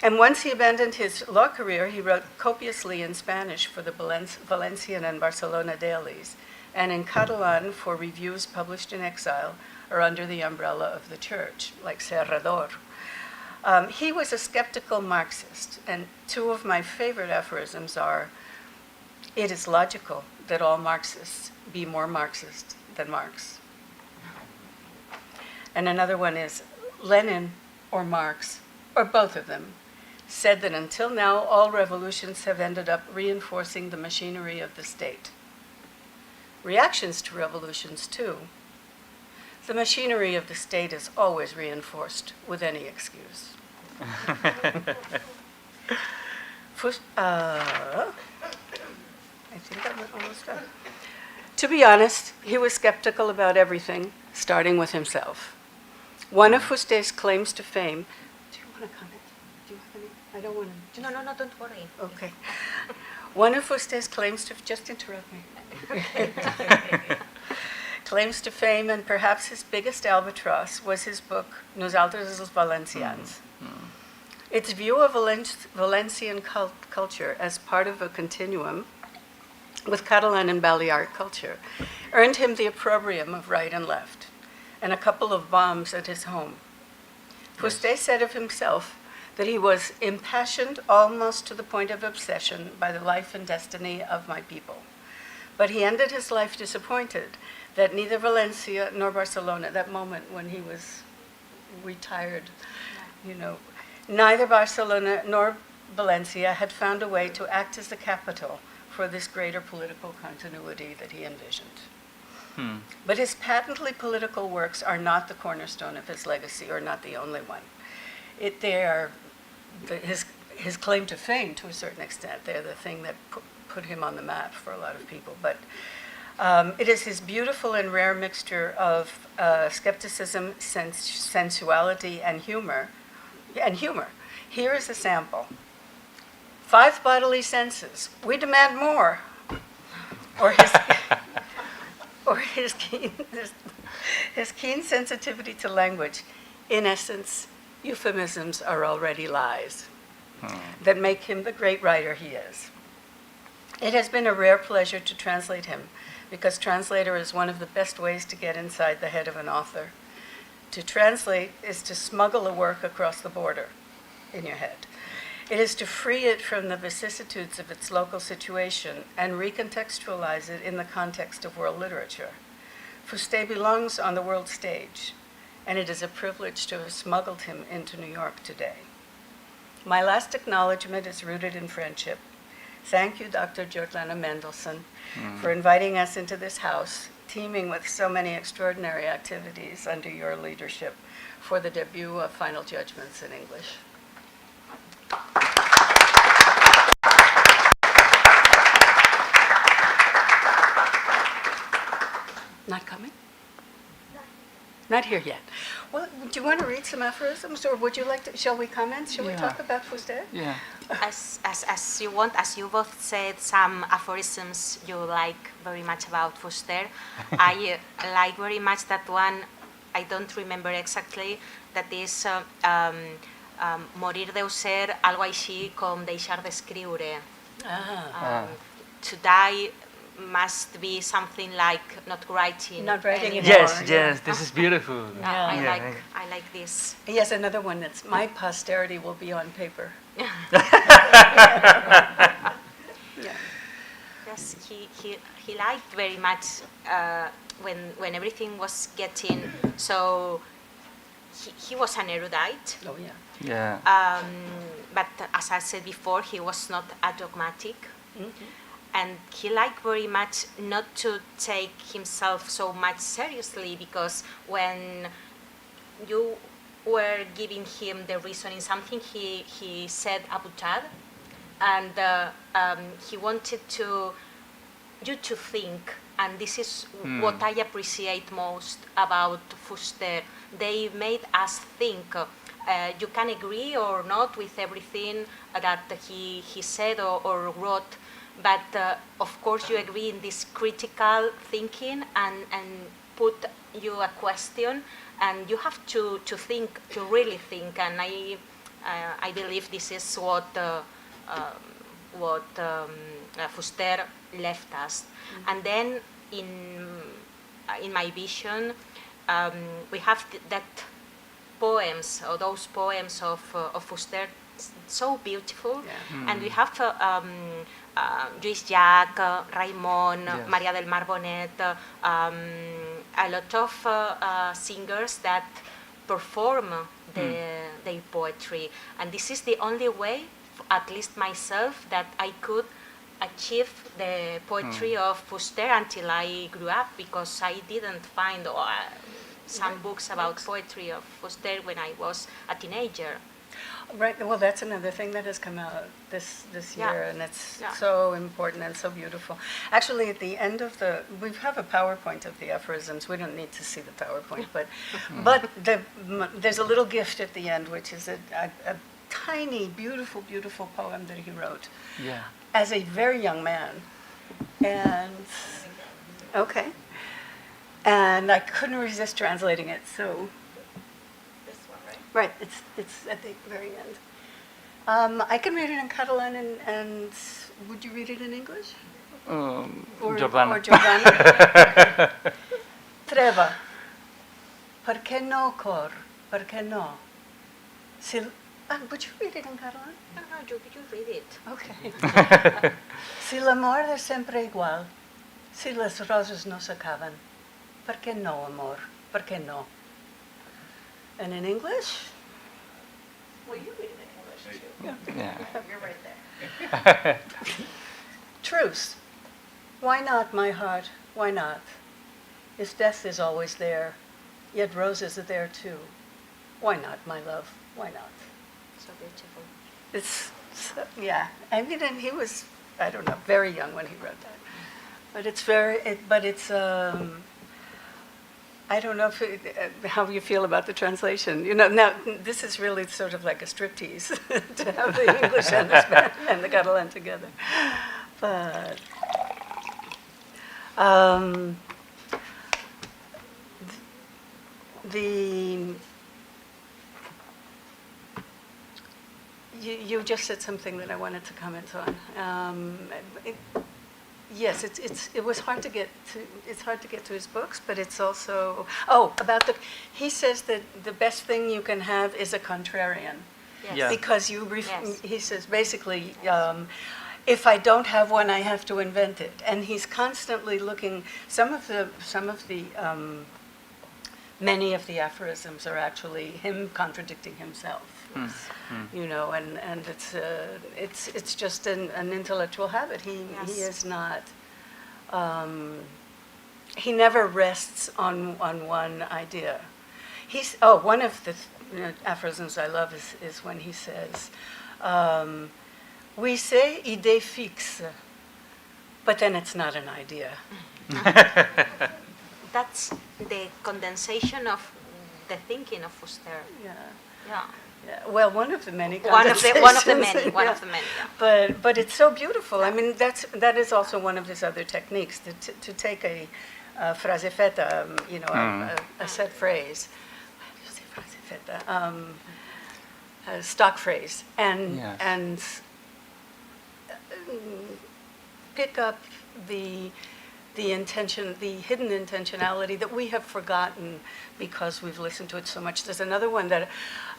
And once he abandoned his law career, he wrote copiously in Spanish for the Valencian and Barcelona dailies, and in Catalan for reviews published in exile or under the umbrella of the church, like Serrador. He was a skeptical Marxist, and two of my favorite aphorisms are, "It is logical that all Marxists be more Marxist than Marx." And another one is, Lenin or Marx, or both of them, said that until now all revolutions have ended up reinforcing the machinery of the state. Reactions to revolutions, too. The machinery of the state is always reinforced with any excuse. I think I'm almost done. To be honest, he was skeptical about everything, starting with himself. One of Fuster's claims to fame. Do you want to comment? Do you have any? I don't want to. No, don't worry. Okay. One of Fuster's claims to, just interrupt me. Claims to fame, and perhaps his biggest albatross, was his book, Nosaltres els Valencians. Its view of Valencian culture as part of a continuum with Catalan and Balearic culture earned him the opprobrium of right and left, and a couple of bombs at his home. Fuster said of himself that he was impassioned almost to the point of obsession by the life and destiny of my people. But he ended his life disappointed that neither Valencia nor Barcelona, that moment when he was retired, neither Barcelona nor Valencia had found a way to act as the capital for this greater political continuity that he envisioned. But his patently political works are not the cornerstone of his legacy, or not the only one. They are his claim to fame, to a certain extent. They're the thing that put him on the map for a lot of people. But it is his beautiful and rare mixture of skepticism, sensuality, and humor. Here is a sample. 5 bodily senses. We demand more. or his, or his keen sensitivity to language. In essence, euphemisms are already lies that make him the great writer he is. It has been a rare pleasure to translate him, because translator is one of the best ways to get inside the head of an author. To translate is to smuggle a work across the border in your head. It is to free it from the vicissitudes of its local situation and recontextualize it in the context of world literature. Fuster belongs on the world stage, and it is a privilege to have smuggled him into New York today. My last acknowledgement is rooted in friendship. Thank you, Dr. Jordana Mendelsohn, for inviting us into this house, teeming with so many extraordinary activities under your leadership, for the debut of Final Judgements in English. Not coming? Not here yet. Well, do you want to read some aphorisms, or would you like to, shall we comment? Shall we talk about Fuster? Yeah. As you want, as you both said, some aphorisms you like very much about Fuster. I like very much that one, I don't remember exactly, that is morir deu ser algo així com deixar d'escriure. To die must be something like not writing. Not writing anymore. anymore. Yes, this is beautiful. I like this. Yes, another one that's my posterity will be on paper. Yeah. Yes, he liked very much when everything was getting so. He was an erudite. Oh yeah. Yeah. But as I said before, he was not a dogmatic. Mm-hmm. And he liked very much not to take himself so much seriously, because when you were giving him the reason in something, he said abutad, and he wanted you to think, and this is what I appreciate most about Fuster. They made us think. You can agree or not with everything that he said or wrote, but of course you agree in this critical thinking and put you a question, and you have to think, to really think, and I believe this is what Fuster left us. And then in my vision, we have that poems, or those poems of Fuster, so beautiful, and we have Lluís Llach, Raimon, Maria del Mar Bonet, a lot of singers that perform their poetry, and this is the only way, at least myself, that I could achieve the poetry of Fuster until I grew up, because I didn't find some books about poetry of Fuster when I was a teenager. Right. Well, that's another thing that has come out this year, and it's so important and so beautiful. Actually, at the end of we have a PowerPoint of the aphorisms. We don't need to see the PowerPoint, but there's a little gift at the end, which is a tiny, beautiful, beautiful poem that he wrote as a very young man, and and I couldn't resist translating it. So. Right, it's at the very end. I can read it in Catalan, and would you read it in English? Jordana. Or Jordana. Treva. Per què no, cor? Per què no? Would you read it in Catalan? No, you read it. Okay. Si l'amor és sempre igual, si les roses no s'acaben, per què no, amor? Per què no? And in English? Well, you read it in English too. Yeah. You're right there. Truce. Why not, my heart? Why not? If death is always there, yet roses are there too. Why not, my love? Why not? So beautiful. It's, I mean, and he was, I don't know, very young when he wrote that. But it's I don't know how you feel about the translation. You know, now this is really sort of like a striptease to have the English and the Spanish and the Catalan together. But Um, the you just said something that I wanted to comment on. Yes, it was hard to get to. It's hard to get to his books, but it's also about the. He says that the best thing you can have is a contrarian, Yes. Yeah. because Yes. he says basically. If I don't have one, I have to invent it, and he's constantly looking. Many of the aphorisms are actually him contradicting himself. You know, and it's just an intellectual habit. He Yes. is not. He never rests on one idea. One of the aphorisms I love is when he says, "We say idée fixe, but then it's not an idea." That's the condensation of the thinking of Fuster. Yeah. Yeah. Yeah, well, one of the many One of the many. Yeah. But it's so beautiful. I mean, that is also one of his other techniques, to take a frase feta, a set phrase. How do you say frase feta? A stock phrase, and Yes. and pick up the intention, the hidden intentionality that we have forgotten because we've listened to it so much. There's another one that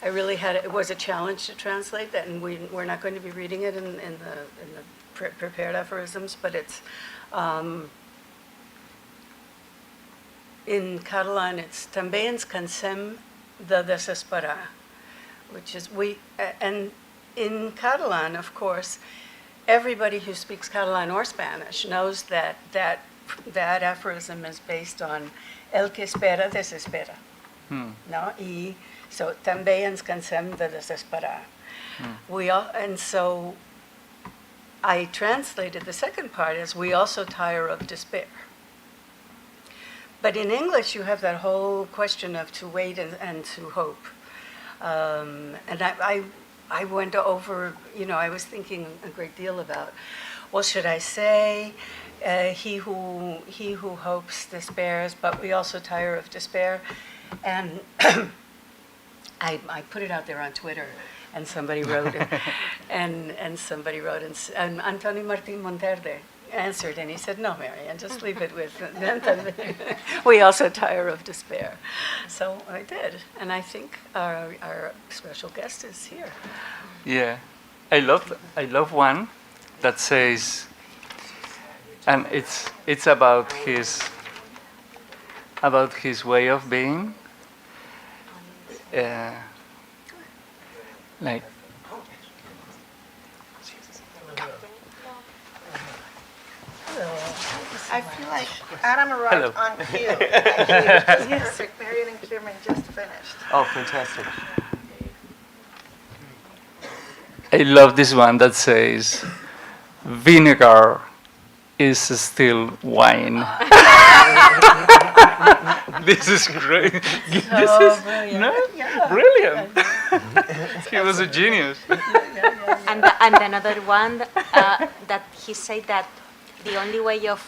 I really it was a challenge to translate that, and we're not going to be reading it in the prepared aphorisms, but it's in Catalan, it's també ens cansem de desesperar, which is and in Catalan, of course, everybody who speaks Catalan or Spanish knows that aphorism is based on el que espera desespera. No? So també ens cansem de desesperar. And so I translated the second part as we also tire of despair. But in English, you have that whole question of to wait and to hope. And I went over, I was thinking a great deal about, well, should I say, he who hopes despairs, but we also tire of despair? And I put it out there on Twitter, and somebody wrote, and somebody wrote, and Antonio Martin Monterde answered, and he said, "No, Marianne, just leave it with, we also tire of despair." So I did, and I think our special guest is here. Yeah, I love one that says, and it's about his way of being, like. I feel like Adam arrived Hello. on cue. Just perfect. Marion and Kierman just finished. Oh, fantastic. I love this one that says, vinegar is still wine. This is great. Brilliant. No? Brilliant. He was a genius. And another one that he said that the only way of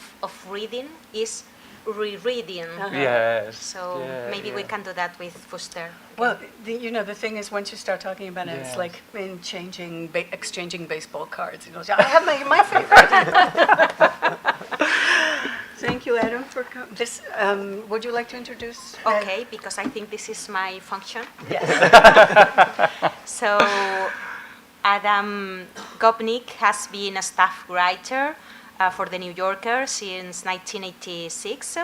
reading is rereading. Yes. So yeah, maybe we can do that with Fuster. Well, the thing is, once you start talking about it, it's Yes. like in exchanging baseball cards. I have my favorite. Thank you, Adam, for coming. Would you like to introduce? Okay, because I think this is my function. Yes. So Adam Gopnik has been a staff writer for The New Yorker since 1986.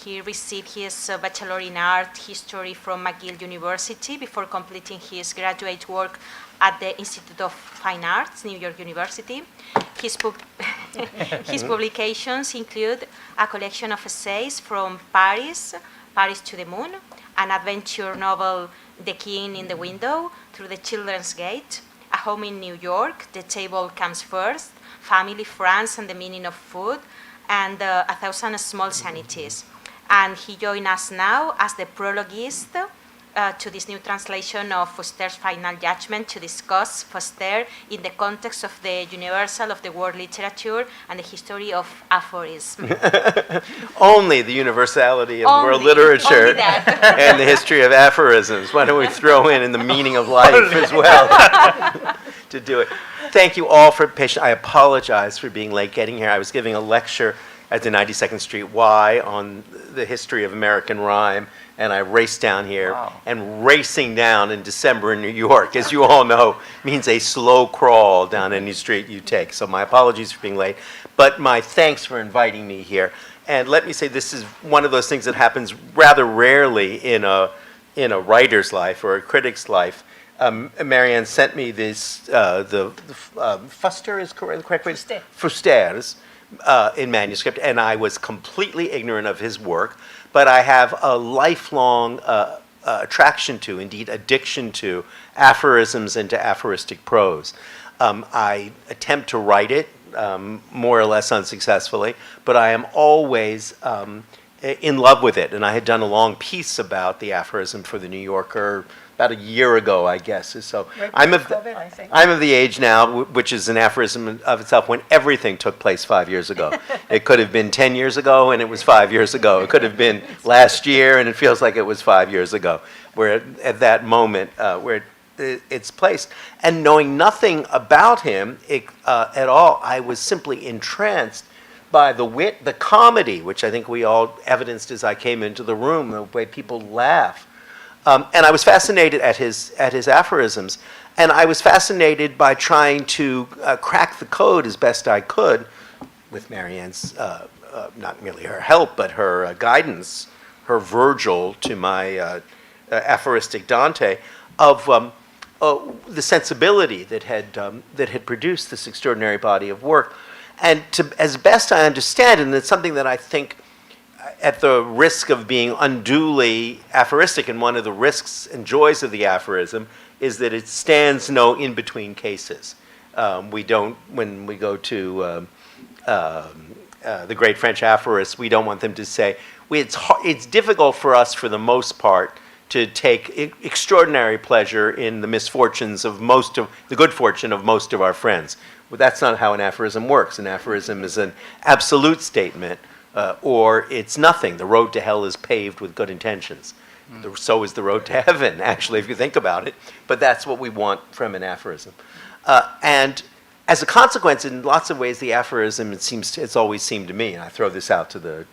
He received his Bachelor in Art History from McGill University before completing his graduate work at the Institute of Fine Arts, New York University. His publications include a collection of essays from Paris to the Moon, an adventure novel, The King in the Window, Through the Children's Gate, A Home in New York, The Table Comes First, Family, France, and the Meaning of Food, and 1,000 Small Sanities. And he joins us now as the prologuist to this new translation of Fuster's Final Judgment to discuss Fuster in the context of the universal of the world literature and the history of aphorism. Only the universality of world Only literature that. and the history of aphorisms. Why don't we throw in the meaning of life as well to do it? Thank you all for patience. I apologize for being late getting here. I was giving a lecture at the 92nd Street Y on the history of American rhyme, and I raced down here. Wow. And racing down in December in New York, as you all know, means a slow crawl down any street you take. So my apologies for being late, but my thanks for inviting me here. And let me say, this is one of those things that happens rather rarely in a writer's life or a critic's life. Marianne sent me this, Fuster is correct? Fuster. Fuster's in manuscript, and I was completely ignorant of his work, but I have a lifelong attraction to, indeed addiction to, aphorisms and to aphoristic prose. I attempt to write it, more or less unsuccessfully, but I am always in love with it. And I had done a long piece about the aphorism for the New Yorker about a year ago, I guess. So Right I'm before of COVID, I think. I'm of the age now, which is an aphorism of itself, when everything took place 5 years ago. It could have been 10 years ago, and it was 5 years ago. It could have been last year, and it feels like it was 5 years ago. Where at that moment, where it's placed, and knowing nothing about him at all, I was simply entranced by the wit, the comedy, which I think we all evidenced as I came into the room, the way people laugh. And I was fascinated at his aphorisms, and I was fascinated by trying to crack the code as best I could, with Marianne's not merely her help, but her guidance, her Virgil to my aphoristic Dante, of the sensibility that had produced this extraordinary body of work. And as best I understand, and it's something that I think, at the risk of being unduly aphoristic, and one of the risks and joys of the aphorism is that it stands no in-between cases. We don't, when we go to the great French aphorists, we don't want them to say, it's difficult for us, for the most part, to take extraordinary pleasure in the misfortunes of the good fortune of most of our friends. Well, that's not how an aphorism works. An aphorism is an absolute statement, or it's nothing. The road to hell is paved with good intentions. So is the road to heaven, actually, if you think about it. But that's what we want from an aphorism. And as a consequence, in lots of ways, the aphorism, it's always seemed to me, and I throw this out to the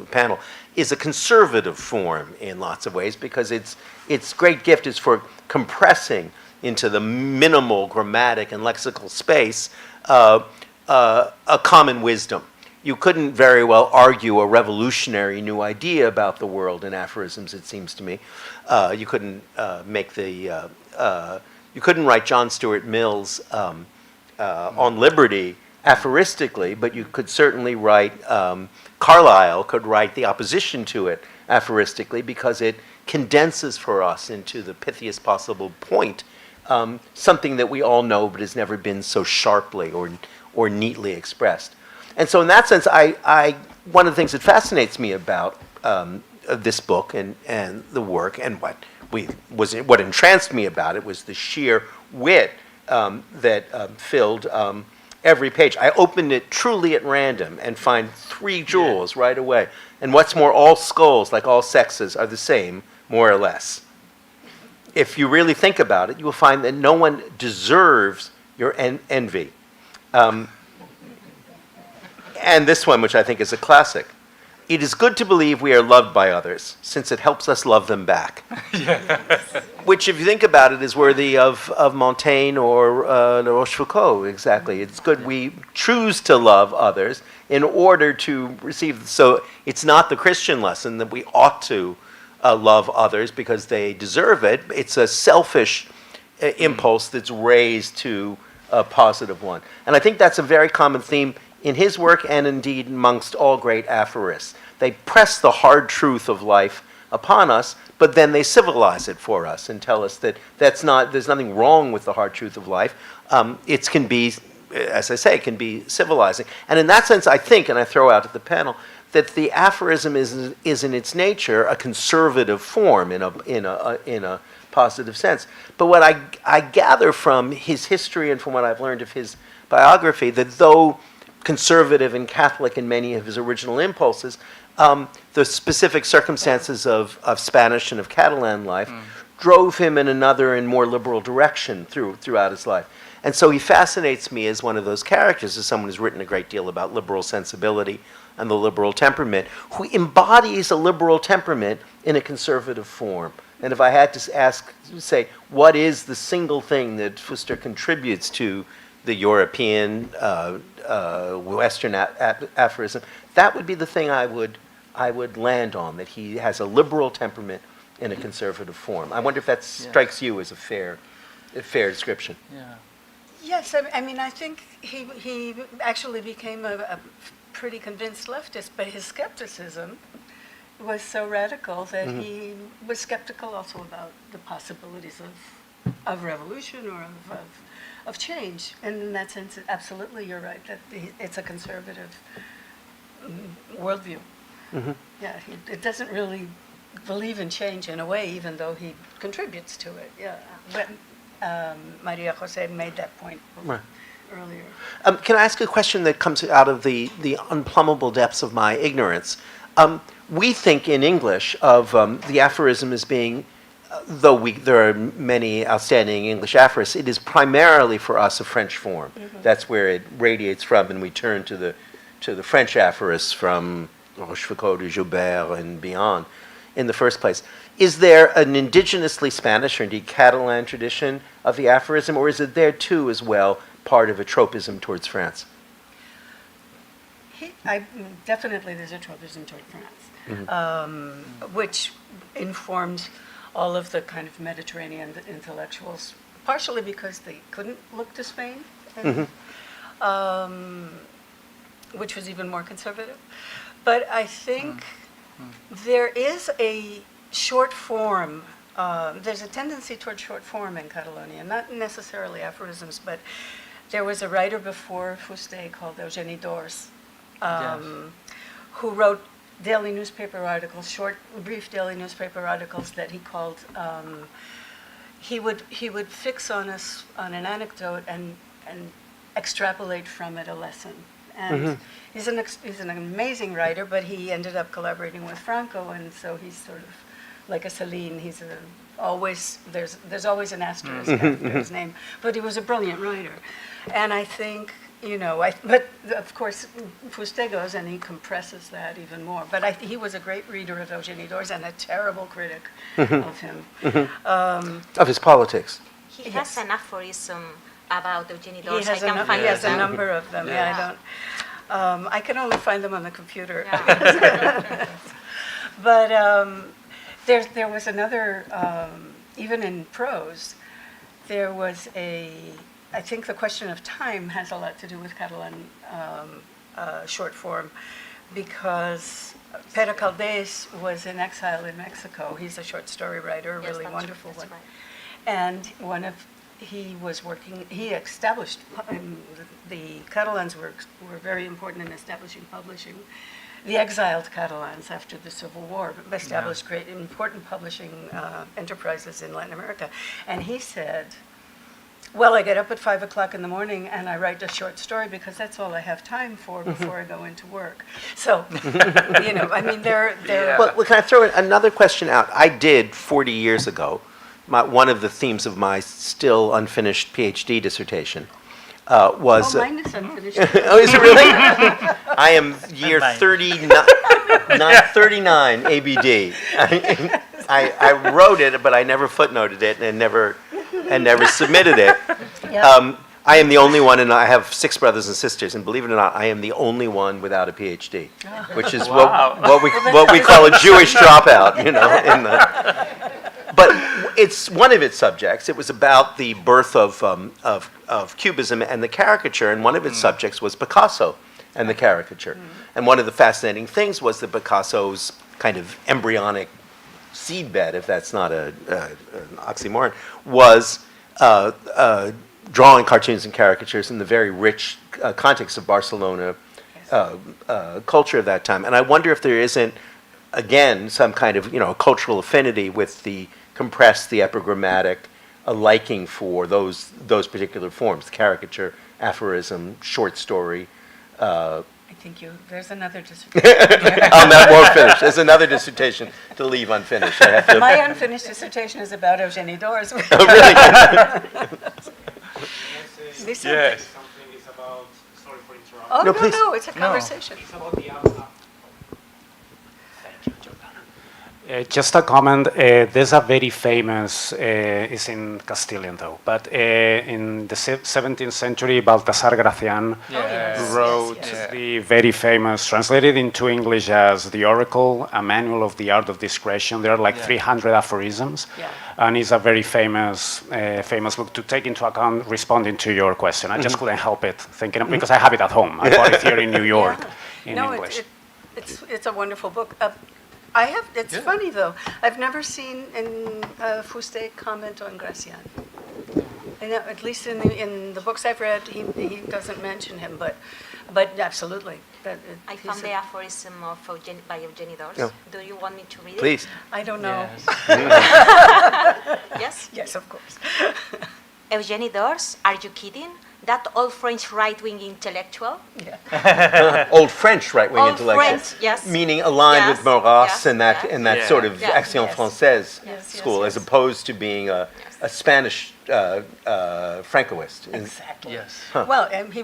panel, is a conservative form in lots of ways, because its great gift is for compressing into the minimal grammatic and lexical space a common wisdom. You couldn't very well argue a revolutionary new idea about the world in aphorisms, it seems to me. You couldn't you couldn't write John Stuart Mill's On Liberty aphoristically, but you could certainly write, Carlyle could write the opposition to it aphoristically, because it condenses for us into the pithiest possible point something that we all know but has never been so sharply or neatly expressed. And so in that sense, one of the things that fascinates me about this book and the work, and what entranced me about it, was the sheer wit that filled every page. I opened it truly at random and find 3 jewels right away. And what's more, all skulls, like all sexes, are the same, more or less. If you really think about it, you will find that no one deserves your envy. And this one, which I think is a classic. It is good to believe we are loved by others, since it helps us love them back. Which, if you think about it, is worthy of Montaigne or La Rochefoucauld, exactly. It's good we choose to love others in order to receive. So it's not the Christian lesson that we ought to love others because they deserve it. It's a selfish impulse that's raised to a positive one. And I think that's a very common theme in his work, and indeed amongst all great aphorists. They press the hard truth of life upon us, but then they civilize it for us and tell us that there's nothing wrong with the hard truth of life. It can be, as I say, it can be civilizing. And in that sense, I think, and I throw out at the panel, that the aphorism is in its nature a conservative form in a positive sense. But what I gather from his history and from what I've learned of his biography, that though conservative and Catholic in many of his original impulses, the specific circumstances of Spanish and of Catalan life drove him in another and more liberal direction throughout his life. And so he fascinates me as one of those characters, as someone who's written a great deal about liberal sensibility and the liberal temperament, who embodies a liberal temperament in a conservative form. And if I had to say, what is the single thing that Fuster contributes to the European, Western aphorism, that would be the thing I would land on, that he has a liberal temperament in a conservative form. I wonder if that strikes you as a fair description. Yeah. Yes, I mean, I think he actually became a pretty convinced leftist, but his skepticism was so radical that he was skeptical also about the possibilities of revolution or of change. And in that sense, absolutely, you're right, that it's a conservative worldview. Yeah, it doesn't really believe in change in a way, even though he contributes to it. Yeah, but Maria Jose made that point earlier. Can I ask a question that comes out of the unplumbable depths of my ignorance? We think in English of the aphorism as being, though there are many outstanding English aphorists, it is primarily for us a French form. That's where it radiates from, and we turn to the French aphorists from Rochefoucauld to Joubert and beyond in the first place. Is there an indigenously Spanish or indeed Catalan tradition of the aphorism, or is it there too as well part of a tropism towards France? Definitely there's a tropism toward France, which informs all of the kind of Mediterranean intellectuals, partially because they couldn't look to Spain, which was even more conservative. But I think there is a short form, there's a tendency toward short form in Catalonia, not necessarily aphorisms, but there was a writer before Fuster called Eugène Dors, who wrote daily newspaper articles, short, brief daily newspaper articles that he called, he would fix on an anecdote and extrapolate from it a lesson. And he's an amazing writer, but he ended up collaborating with Franco, and so he's sort of like a Celine. He's there's always an asterisk after his name, but he was a brilliant writer. And I think, but of course, Fuster goes and he compresses that even more. But he was a great reader of Eugène Dors and a terrible critic of him. Of his politics. He has an aphorism about Eugène Dors. He has a number of them. Yeah, I can only find them on the computer. Yeah. But there was another, even in prose, there was I think the question of time has a lot to do with Catalan short form, because Pere Caldés was in exile in Mexico. He's a short story writer, a really wonderful one. Right. And he established, the Catalans were very important in establishing publishing. The exiled Catalans after the Civil War established great, important publishing enterprises in Latin America. And he said, well, I get up at 5 o'clock in the morning and I write a short story because that's all I have time for before I go into work. So, I mean, they're Well, can I throw another question out? I did 40 years ago. One of the themes of my still unfinished PhD dissertation was... Oh, mine is unfinished. Oh, is it really? I am year 39 ABD. I wrote it, but I never footnoted it and never submitted it. Yeah. I am the only one, and I have 6 brothers and sisters, and believe it or not, I am the only one without a PhD, which is what we call a Jewish dropout, But it's one of its subjects. It was about the birth of Cubism and the caricature, and one of its subjects was Picasso and the caricature. And one of the fascinating things was that Picasso's kind of embryonic seedbed, if that's not an oxymoron, was drawing cartoons and caricatures in the very rich context of Barcelona culture of that time. And I wonder if there isn't, again, some kind of, cultural affinity with the compressed, the epigrammatic, a liking for those particular forms, caricature, aphorism, short story. I think there's another dissertation. That won't finish. There's another dissertation to leave unfinished. I have to. My unfinished dissertation is about Eugenie Dors. Oh, really? Listen. Yes. Something is about, sorry for interrupting. Oh, No, no, please. no, it's a conversation. It's about the Acte. Just a comment. There's a very famous, it's in Castilian though, but in the 17th century, Baltasar Gracián wrote the very famous, translated into English as The Oracle, a manual of the art of discretion. There are like 300 aphorisms, and it's a very famous book to take into account responding to your question. I just couldn't help it, thinking because I have it at home. I bought it here in New York in English. It's a wonderful book. It's funny though, I've never seen Fuster comment on Gracián. And at least in the books I've read, he doesn't mention him, but absolutely. I found the aphorism by Eugenie Dors. Yeah. Do you want me to read it? Please. I don't know. Yes? Yes, of course. Eugenie Dors, are you kidding? That old French right-wing intellectual? Old French right-wing Old intellectual. French, yes. Meaning aligned Yes, with Maurras yes, and that yes. and that sort of Yeah. Action Yes. Française Yes, school, yes, as opposed to being a Spanish Francoist. Exactly. Yes. Well, and he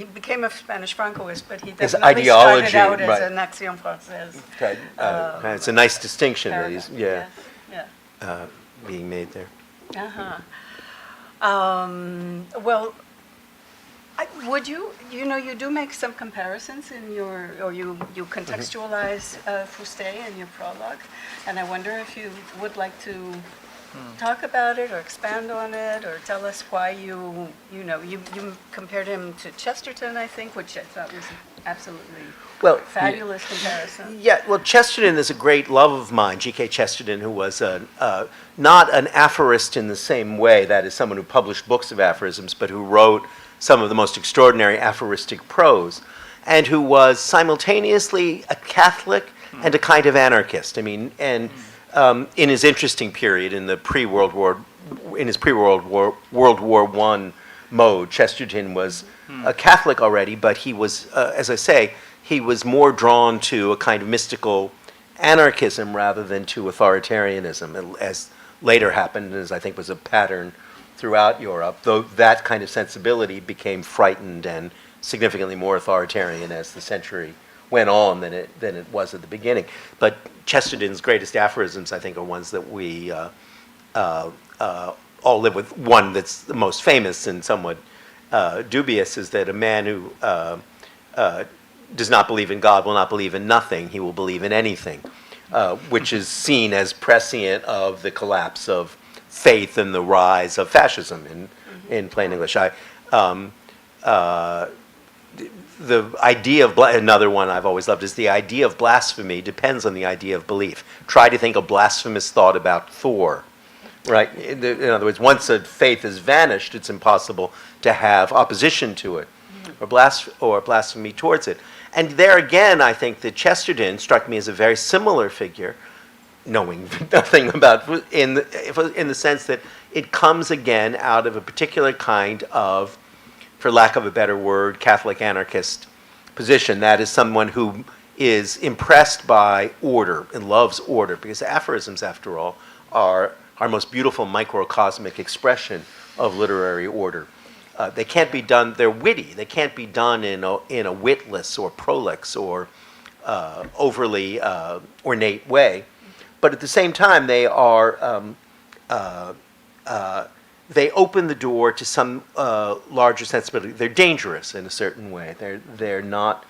became a Spanish Francoist, but he His definitely ideology, started out right. as an Action Française. It's a nice distinction that he's paradigm. being made there. Uh-huh. Well, would you do make some comparisons in you contextualize Fuster in your prologue, and I wonder if you would like to talk about it or expand on it or tell us why you compared him to Chesterton, I think, which I thought was absolutely fabulous comparison. Yeah, well, Chesterton is a great love of mine, G.K. Chesterton, who was not an aphorist in the same way, that is, someone who published books of aphorisms, but who wrote some of the most extraordinary aphoristic prose, and who was simultaneously a Catholic and a kind of anarchist. I mean, and in his interesting period in his pre-World War I mode, Chesterton was a Catholic already, but he was, as I say, he was more drawn to a kind of mystical anarchism rather than to authoritarianism, as later happened, as I think was a pattern throughout Europe, though that kind of sensibility became frightened and significantly more authoritarian as the century went on than it was at the beginning. But Chesterton's greatest aphorisms, I think, are ones that we all live with. One that's the most famous and somewhat dubious is that a man who does not believe in God will not believe in nothing, he will believe in anything, which is seen as prescient of the collapse of faith and the rise of fascism in plain English. The idea of, another one I've always loved is the idea of blasphemy depends on the idea of belief. Try to think a blasphemous thought about Thor, right? In other words, once a faith has vanished, it's impossible to have opposition to it or blasphemy towards it. And there again, I think that Chesterton struck me as a very similar figure, knowing nothing about, in the sense that it comes again out of a particular kind of, for lack of a better word, Catholic anarchist position. That is someone who is impressed by order and loves order, because aphorisms, after all, are our most beautiful microcosmic expression of literary order. They can't be done, they're witty, they can't be done in a witless or prolix or overly ornate way. But at the same time, they are they open the door to some larger sensibility. They're dangerous in a certain way. They're not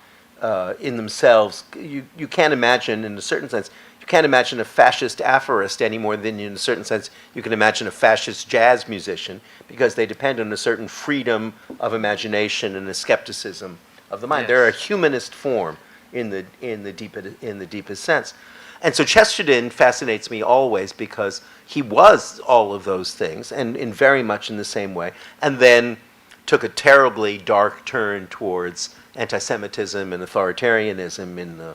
in themselves. You can't imagine, in a certain sense, you can't imagine a fascist aphorist any more than, in a certain sense, you can imagine a fascist jazz musician, because they depend on a certain freedom of imagination and a skepticism of the mind. Yes. They're a humanist form in the deepest sense. And so Chesterton fascinates me always because he was all of those things, and very much in the same way, and then took a terribly dark turn towards anti-Semitism and authoritarianism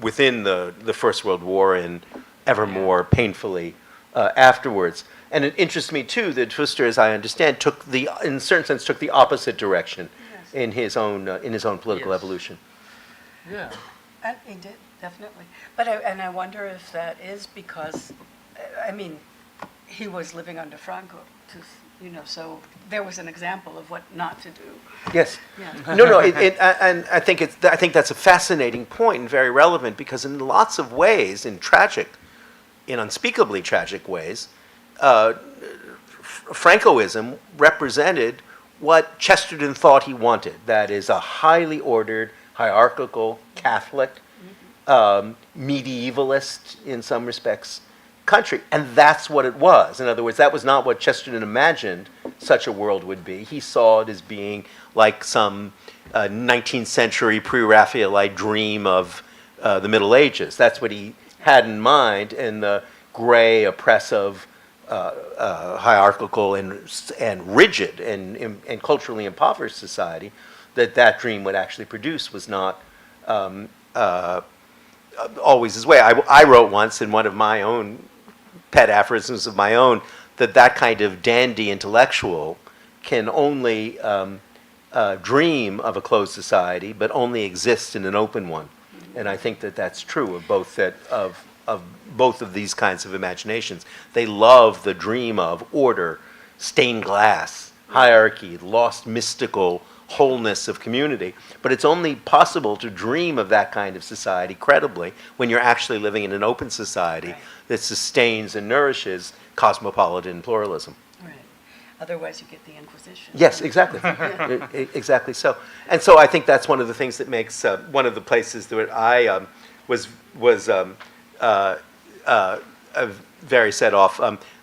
within the First World War and ever more painfully afterwards. And it interests me too that Fuster, as I understand, in a certain sense, took the opposite direction in his own political evolution. Yeah. And he did, definitely. But I wonder if that is because, I mean, he was living under Franco, so there was an example of what not to do. Yes. Yeah. No. And I think that's a fascinating point and very relevant because in lots of ways, in unspeakably tragic ways, Francoism represented what Chesterton thought he wanted. That is a highly ordered, hierarchical, Catholic, medievalist, in some respects, country. And that's what it was. In other words, that was not what Chesterton imagined such a world would be. He saw it as being like some 19th century pre-Raphaelite dream of the Middle Ages. That's what he had in mind in the gray, oppressive, hierarchical and rigid and culturally impoverished society that dream would actually produce was not always his way. I wrote once in one of my own pet aphorisms of my own that kind of dandy intellectual can only dream of a closed society, but only exist in an open one. And I think that's true of both of these kinds of imaginations. They love the dream of order, stained glass, hierarchy, lost mystical wholeness of community. But it's only possible to dream of that kind of society credibly when you're actually living in an open society that sustains and nourishes cosmopolitan pluralism. Right. Otherwise you get the Inquisition. Yes, exactly. Exactly so. And so I think that's one of the things that makes one of the places that I was very set off.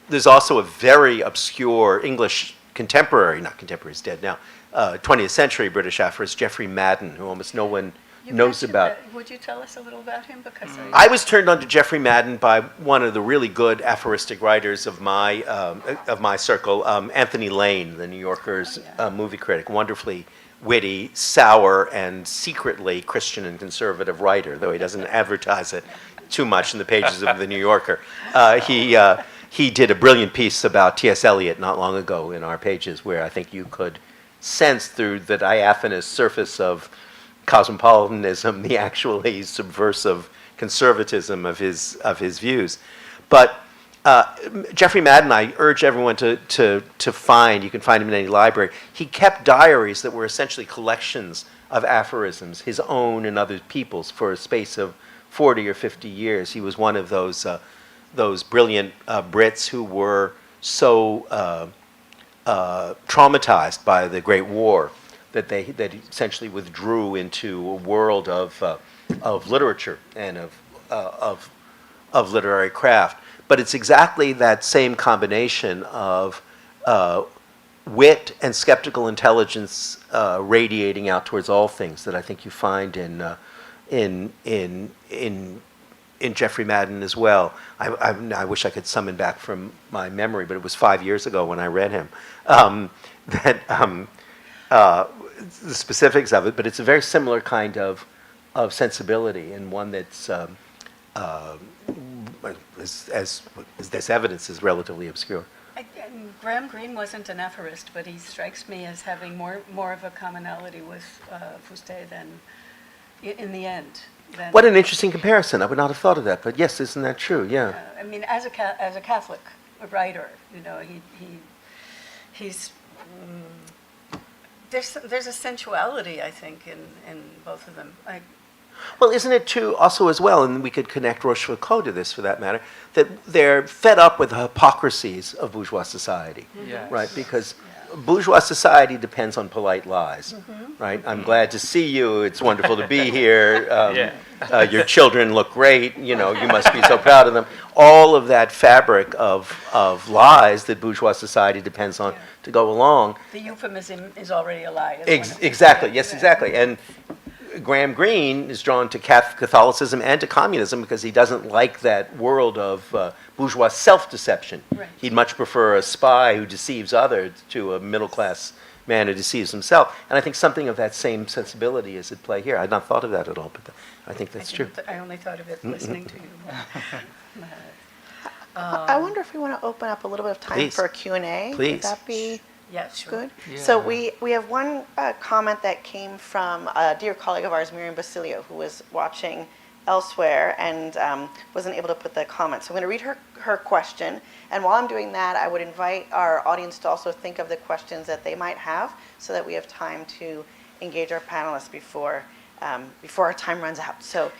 There's also a very obscure English contemporary, not contemporary, he's dead now, 20th century British aphorist, Geoffrey Madden, who almost no one knows about. Would you tell us a little about him? Because I was turned on to Geoffrey Madden by one of the really good aphoristic writers of my circle, Anthony Lane, the New Yorker's movie critic, wonderfully witty, sour, and secretly Christian and conservative writer, though he doesn't advertise it too much in the pages of the New Yorker. He did a brilliant piece about T.S. Eliot not long ago in our pages, where I think you could sense through the diaphanous surface of cosmopolitanism the actually subversive conservatism of his views. But Geoffrey Madden, I urge everyone to find. You can find him in any library. He kept diaries that were essentially collections of aphorisms, his own and other people's, for a space of 40 or 50 years. He was one of those brilliant Brits who were so traumatized by the Great War that they essentially withdrew into a world of literature and of literary craft. But it's exactly that same combination of wit and skeptical intelligence radiating out towards all things that I think you find in Geoffrey Madden as well. I wish I could summon back from my memory, but it was 5 years ago when I read him. The specifics of it, but it's a very similar kind of sensibility, and one that's, as this evidence, is relatively obscure. Graham Greene wasn't an aphorist, but he strikes me as having more of a commonality with Fuster than in the end. What an interesting comparison. I would not have thought of that, but yes, isn't that true? Yeah. I mean, as a Catholic writer, he's there's a sensuality, I think, in both of them. Well, isn't it true also as well, and we could connect Rochefoucauld to this for that matter, that they're fed up with the hypocrisies of bourgeois society, right? Because bourgeois society depends on polite lies, right? I'm glad to see you. It's wonderful to be here. Your children look great. You must be so proud of them. All of that fabric of lies that bourgeois society depends on to go along. The euphemism is already a lie. Exactly. Yes, exactly. And Graham Greene is drawn to Catholicism and to communism because he doesn't like that world of bourgeois self-deception. Right. He'd much prefer a spy who deceives others to a middle-class manner deceives himself. And I think something of that same sensibility is at play here. I'd not thought of that at all, but I think that's true. I only thought of it listening to you. I wonder if we want to open up a little bit of time Please. for a Q&A. Please. Would that be Yeah, sure. good? Yeah. So we have one comment that came from a dear colleague of ours, Miriam Basilio, who was watching elsewhere and wasn't able to put the comment. So I'm going to read her question. And while I'm doing that, I would invite our audience to also think of the questions that they might have so that we have time to engage our panelists before our time runs out. So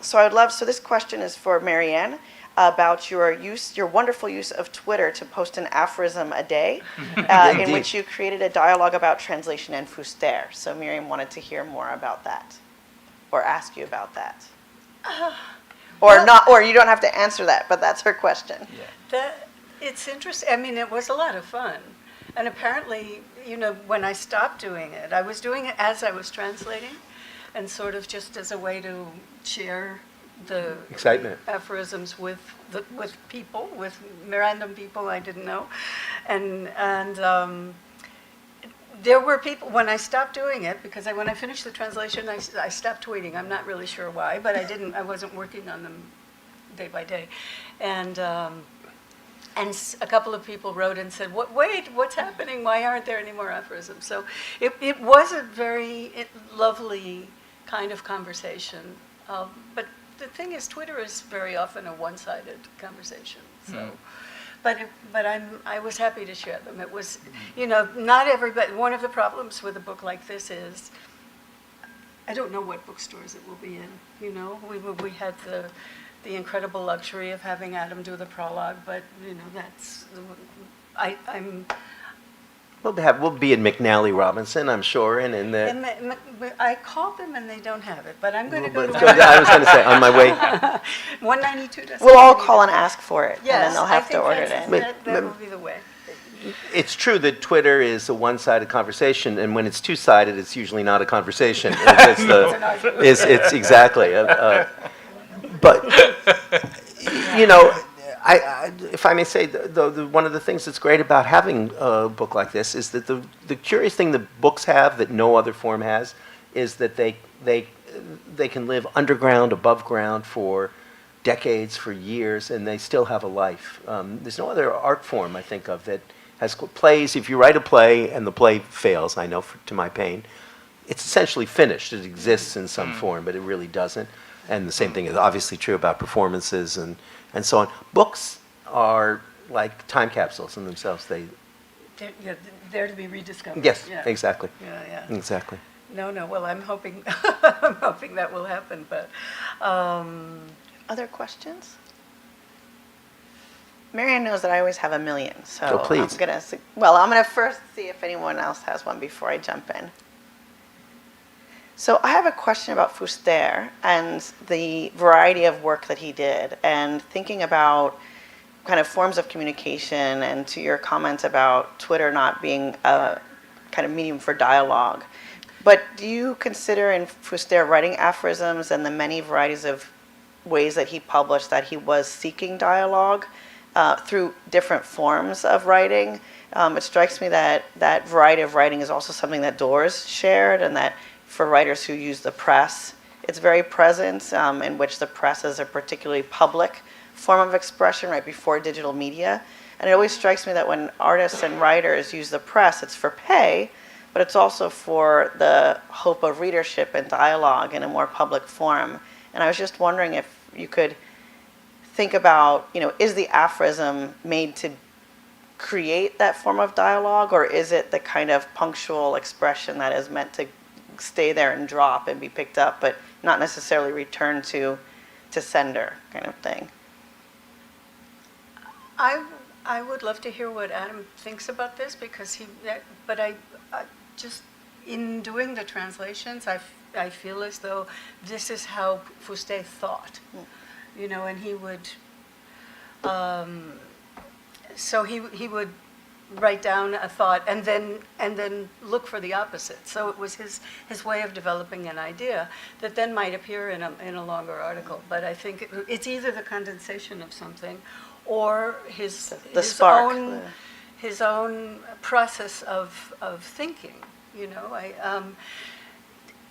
so this question is for Marianne about your wonderful use of Twitter to post an aphorism a day, in Indeed. which you created a dialogue about translation and Fuster. So Miriam wanted to hear more about that, or ask you about that. Or you don't have to answer that, but that's her question. It's interesting. I mean, it was a lot of fun. And apparently, when I stopped doing it, I was doing it as I was translating, and sort of just as a way to share the Excitement. aphorisms with people, with random people I didn't know. And there were people, when I stopped doing it, because when I finished the translation, I stopped tweeting. I'm not really sure why, but I wasn't working on them day by day. And a couple of people wrote and said, wait, what's happening? Why aren't there any more aphorisms? So it was a very lovely kind of conversation. But the thing is, Twitter is very often a one-sided conversation. So. But I was happy to share them. It was, not everybody. One of the problems with a book like this is, I don't know what bookstores it will be in. We had the incredible luxury of having Adam do the prologue, but that's I'm. We'll be in McNally Robinson, I'm sure, and in the. I called them and they don't have it, but I'm going to go to. I was going to say on my way. 192. We'll all call and ask for it, and then Yes, they'll I have to think order it that's- in. That will be the way. It's true that Twitter is a one-sided conversation, and when it's two-sided, it's usually not a conversation. It's exactly. But if I may say, one of the things that's great about having a book like this is that the curious thing that books have that no other form has is that they can live underground, above ground for decades, for years, and they still have a life. There's no other art form I think of that has plays. If you write a play and the play fails, I know to my pain, it's essentially finished. It exists in some form, but it really doesn't. And the same thing is obviously true about performances and so on. Books are like time capsules in themselves. They're to be rediscovered. Yes, Yeah. exactly. Yeah. Exactly. No. Well, I'm hoping that will happen. But Other questions? Marianne knows that I always have a million, so Oh, please. I'm gonna first see if anyone else has one before I jump in. So I have a question about Fuster and the variety of work that he did, and thinking about kind of forms of communication, and to your comments about Twitter not being a kind of medium for dialogue. But do you consider in Fuster writing aphorisms and the many varieties of ways that he published that he was seeking dialogue through different forms of writing? It strikes me that that variety of writing is also something that Doors shared, and that for writers who use the press, it's very present, in which the press is a particularly public form of expression right before digital media. And it always strikes me that when artists and writers use the press, it's for pay, but it's also for the hope of readership and dialogue in a more public forum. And I was just wondering if you could think about, is the aphorism made to create that form of dialogue, or is it the kind of punctual expression that is meant to stay there and drop and be picked up, but not necessarily return to sender kind of thing? I would love to hear what Adam thinks about this, because I just, in doing the translations, I feel as though this is how Fuster thought, and he would, so he would write down a thought and then look for the opposite. So it was his way of developing an idea that then might appear in a longer article. But I think it's either the condensation of something, or his spark, own his own process of thinking. You know,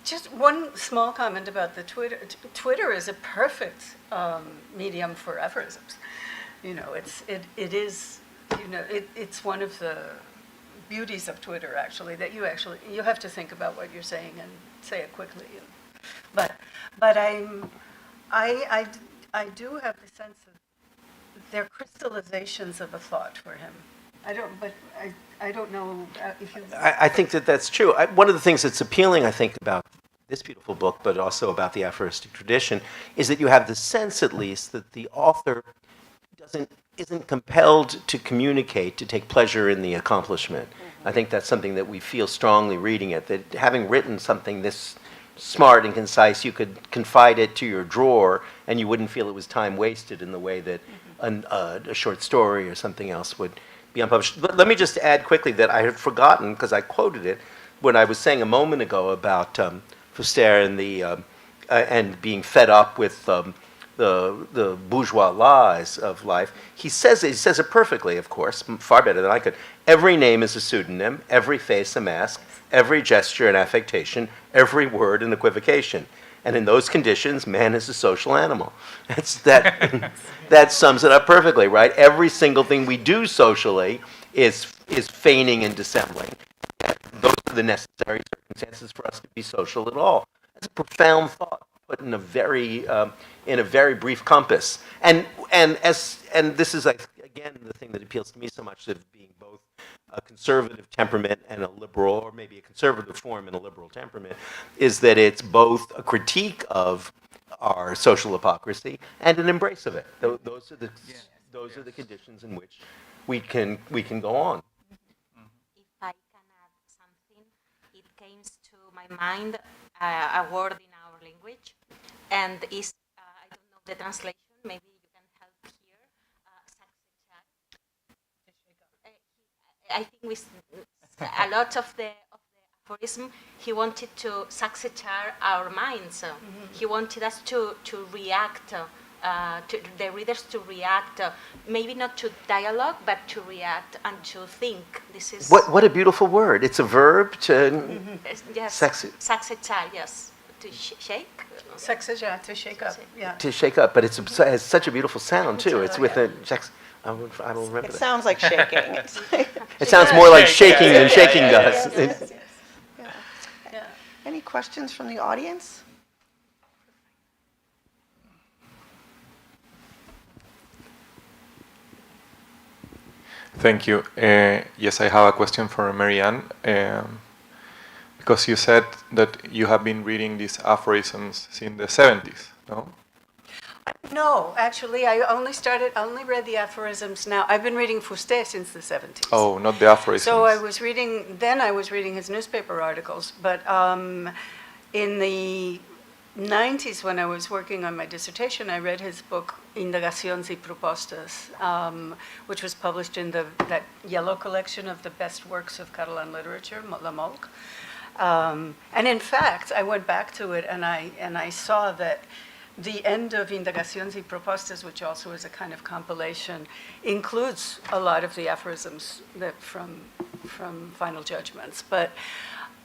just one small comment about the Twitter. Twitter is a perfect medium for aphorisms. You know, it is. You know, it's one of the beauties of Twitter, actually, that you have to think about what you're saying and say it quickly. But I do have the sense of they're crystallizations of a thought for him. I don't know if you. I think that's true. One of the things that's appealing, I think, about this beautiful book, but also about the aphoristic tradition, is that you have the sense, at least, that the author isn't compelled to communicate, to take pleasure in the accomplishment. I think that's something that we feel strongly reading it, that having written something this smart and concise, you could confide it to your drawer and you wouldn't feel it was time wasted in the way that a short story or something else would be unpublished. But let me just add quickly that I had forgotten, because I quoted it, when I was saying a moment ago about Fuster and being fed up with the bourgeois lies of life. He says it perfectly, of course, far better than I could. Every name is a pseudonym, every face a mask, every gesture an affectation, every word an equivocation. And in those conditions, man is a social animal. That sums it up perfectly, right? Every single thing we do socially is feigning and dissembling. Those are the necessary circumstances for us to be social at all. That's a profound thought, put in a very brief compass. And this is, again, the thing that appeals to me so much, of being both a conservative temperament and a liberal, or maybe a conservative form and a liberal temperament, is that it's both a critique of our social hypocrisy and an embrace of it. Those are the conditions in which we can go on. If I can add something, it came to my mind a word in our language, and is I don't know the translation. Maybe you can help here. I think with a lot of the aphorism, he wanted to successar our minds. He wanted us to react, to the readers to react, maybe not to dialogue, but to react and to think. This is what a beautiful word. It's a verb to yes, successar, yes, to shake. Successar, to shake up, yeah. To shake up, but it has such a beautiful sound too. It's with a. I will remember It that. sounds like shaking. It sounds more like shaking than shaking does. Yeah. Any questions from the audience? Thank you. Yes, I have a question for Marianne. Because you said that you have been reading these aphorisms since the 70s, no? No, actually, I only read the aphorisms now. I've been reading Fuster since the 70s. Oh, not the aphorisms. So I was reading his newspaper articles, but in the 90s, when I was working on my dissertation, I read his book, Indagaciones y Propostas, which was published in that yellow collection of the best works of Catalan literature, La Molc. And in fact, I went back to it and I saw that the end of Indagaciones y Propostas, which also is a kind of compilation, includes a lot of the aphorisms from Final Judgements. But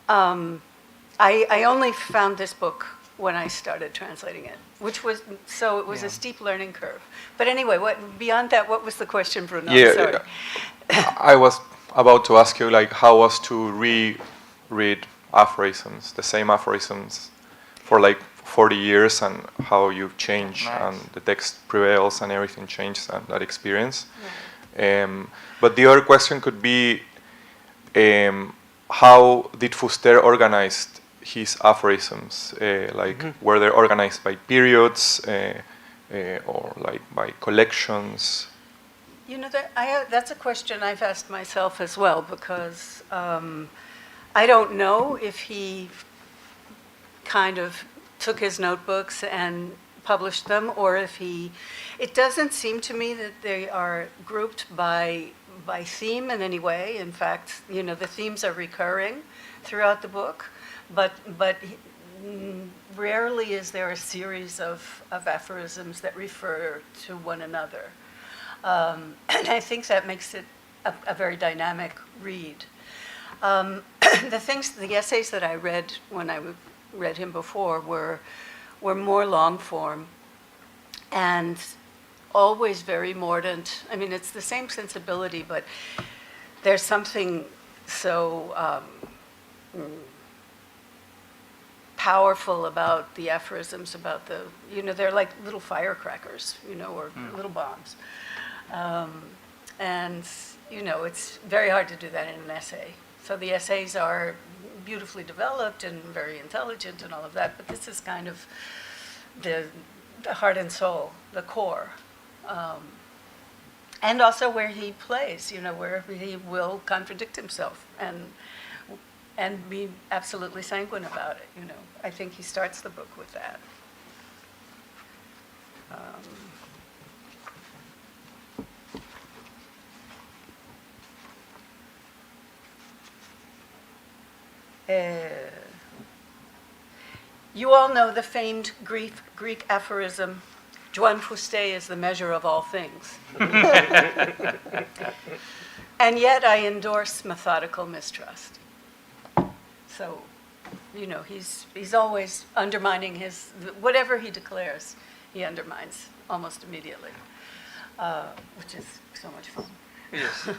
I only found this book when I started translating it, it was a steep learning curve. But anyway, beyond that, what was the question, Bruno? Yeah, sorry. I was about to ask you, how was to reread aphorisms, the same aphorisms, for 40 years, and how you've changed, and the text prevails and everything changed, and that experience. Yeah. But the other question could be, how did Fuster organize his aphorisms? Were they organized by periods, or by collections? You know, that's a question I've asked myself as well, because I don't know if he kind of took his notebooks and published them, or if it doesn't seem to me that they are grouped by theme in any way. In fact, the themes are recurring throughout the book, but rarely is there a series of aphorisms that refer to one another. And I think that makes it a very dynamic read. The essays that I read when I read him before were more long form and always very mordant. I mean, it's the same sensibility, but there's something so powerful about the aphorisms, about the, they're like little firecrackers, or little bombs. And, it's very hard to do that in an essay. So the essays are beautifully developed and very intelligent and all of that, but this is kind of the heart and soul, the core. And also where he plays, where he will contradict himself and be absolutely sanguine about it, I think he starts the book with that. You all know the famed Greek aphorism, Joan Fuster is the measure of all things. And yet I endorse methodical mistrust. So, he's always undermining whatever he declares, he undermines almost immediately, which is so much fun. Yes.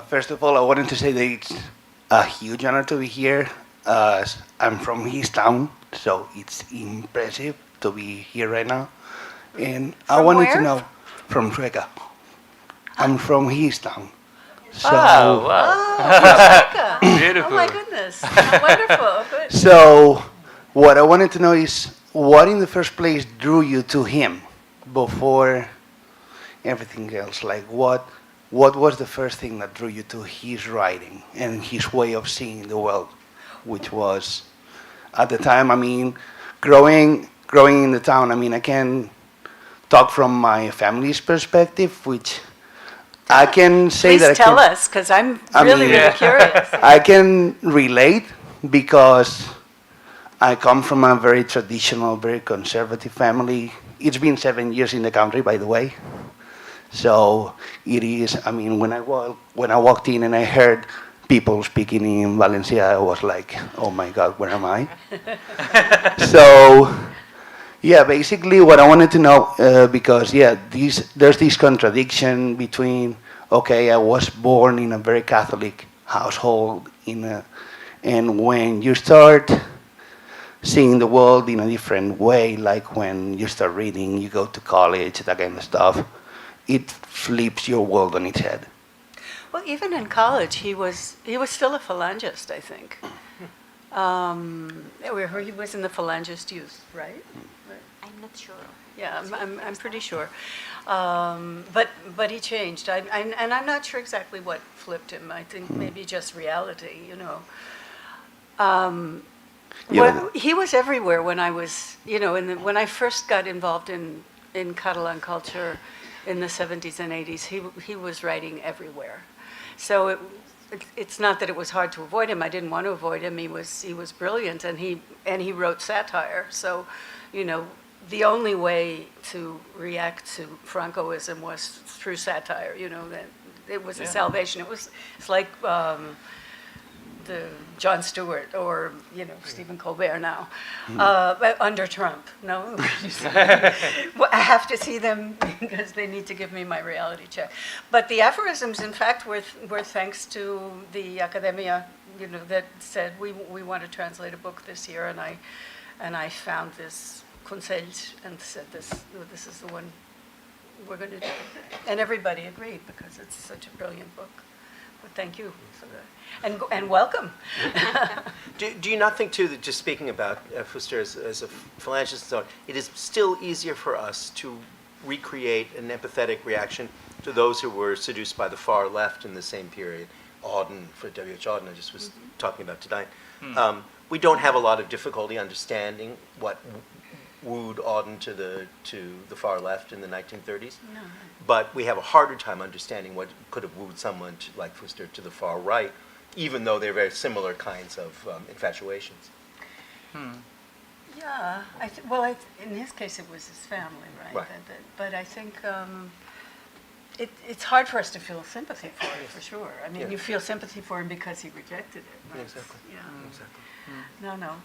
First of all, I wanted to say that it's a huge honor to be here. I'm from his town, so it's impressive to be here right now. And I wanted to know from Sueca. I'm from his town. So, wow. Beautiful. Oh my goodness, wonderful, good. So, what I wanted to know is, what in the first place drew you to him before everything else? Like, what was the first thing that drew you to his writing and his way of seeing the world, which was, at the time, I mean, growing in the town, I mean, I can talk from my family's perspective, which I can say Please that tell us, because I'm really curious. I can relate because I come from a very traditional, very conservative family. It's been 7 years in the country, by the way. So it is, I mean, when I walked in and I heard people speaking in Valencia, I was like, oh my God, where am I? So, yeah, basically what I wanted to know, because, yeah, there's this contradiction between, okay, I was born in a very Catholic household, and when you start seeing the world in a different way, like when you start reading, you go to college, that kind of stuff, it flips your world on its head. Well, even in college, he was still a phalangist, I think. He was in the phalangist youth, right? I'm not sure. Yeah, I'm pretty sure. But he changed. And I'm not sure exactly what flipped him. I think maybe just reality, He was everywhere when I was, when I first got involved in Catalan culture in the 70s and 80s, he was writing everywhere. So it's not that it was hard to avoid him. I didn't want to avoid him. He was brilliant, and he wrote satire. So, the only way to react to Francoism was through satire. That it was a salvation. It's like the Jon Stewart or Stephen Colbert now under Trump. No, well, I have to see them because they need to give me my reality check. But the aphorisms, in fact, were thanks to the Academia, that said we want to translate a book this year, and I found this Consell and said this is the one we're going to do, and everybody agreed because it's such a brilliant book. But thank you for that. And welcome. Do you not think, too, that just speaking about Fuster as a phalangist and so on, it is still easier for us to recreate an empathetic reaction to those who were seduced by the far left in the same period? Auden, for W.H. Auden, I just was talking about tonight. We don't have a lot of difficulty understanding what wooed Auden to the far left in the 1930s. No. But we have a harder time understanding what could have wooed someone like Fuster to the far right, even though they're very similar kinds of infatuations. Yeah, well, in his case, it was his family, right? Right. But I think it's hard for us to feel sympathy for it, for sure. I mean, Yeah. you feel sympathy for him because he rejected it. Right? Exactly. Yeah. Exactly. No,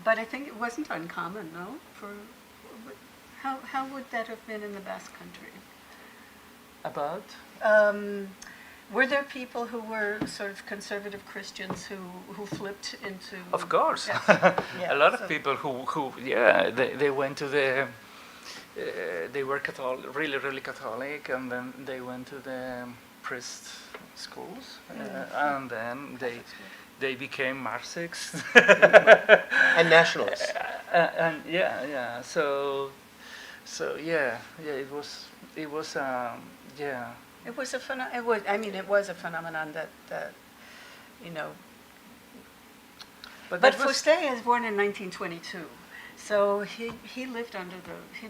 but I think it wasn't uncommon, no? How would that have been in the Basque Country? About? Were there people who were sort of conservative Christians who flipped into? Of course. Yes. Yeah, A lot of so- people who they went to the, they were Catholic, really Catholic, and then they went to the priest schools, and then they became Marxists. And nationalists. And yeah. So yeah, it was yeah. It was a phenomenon that you know. But that was- Fuster is born in 1922, so he lived under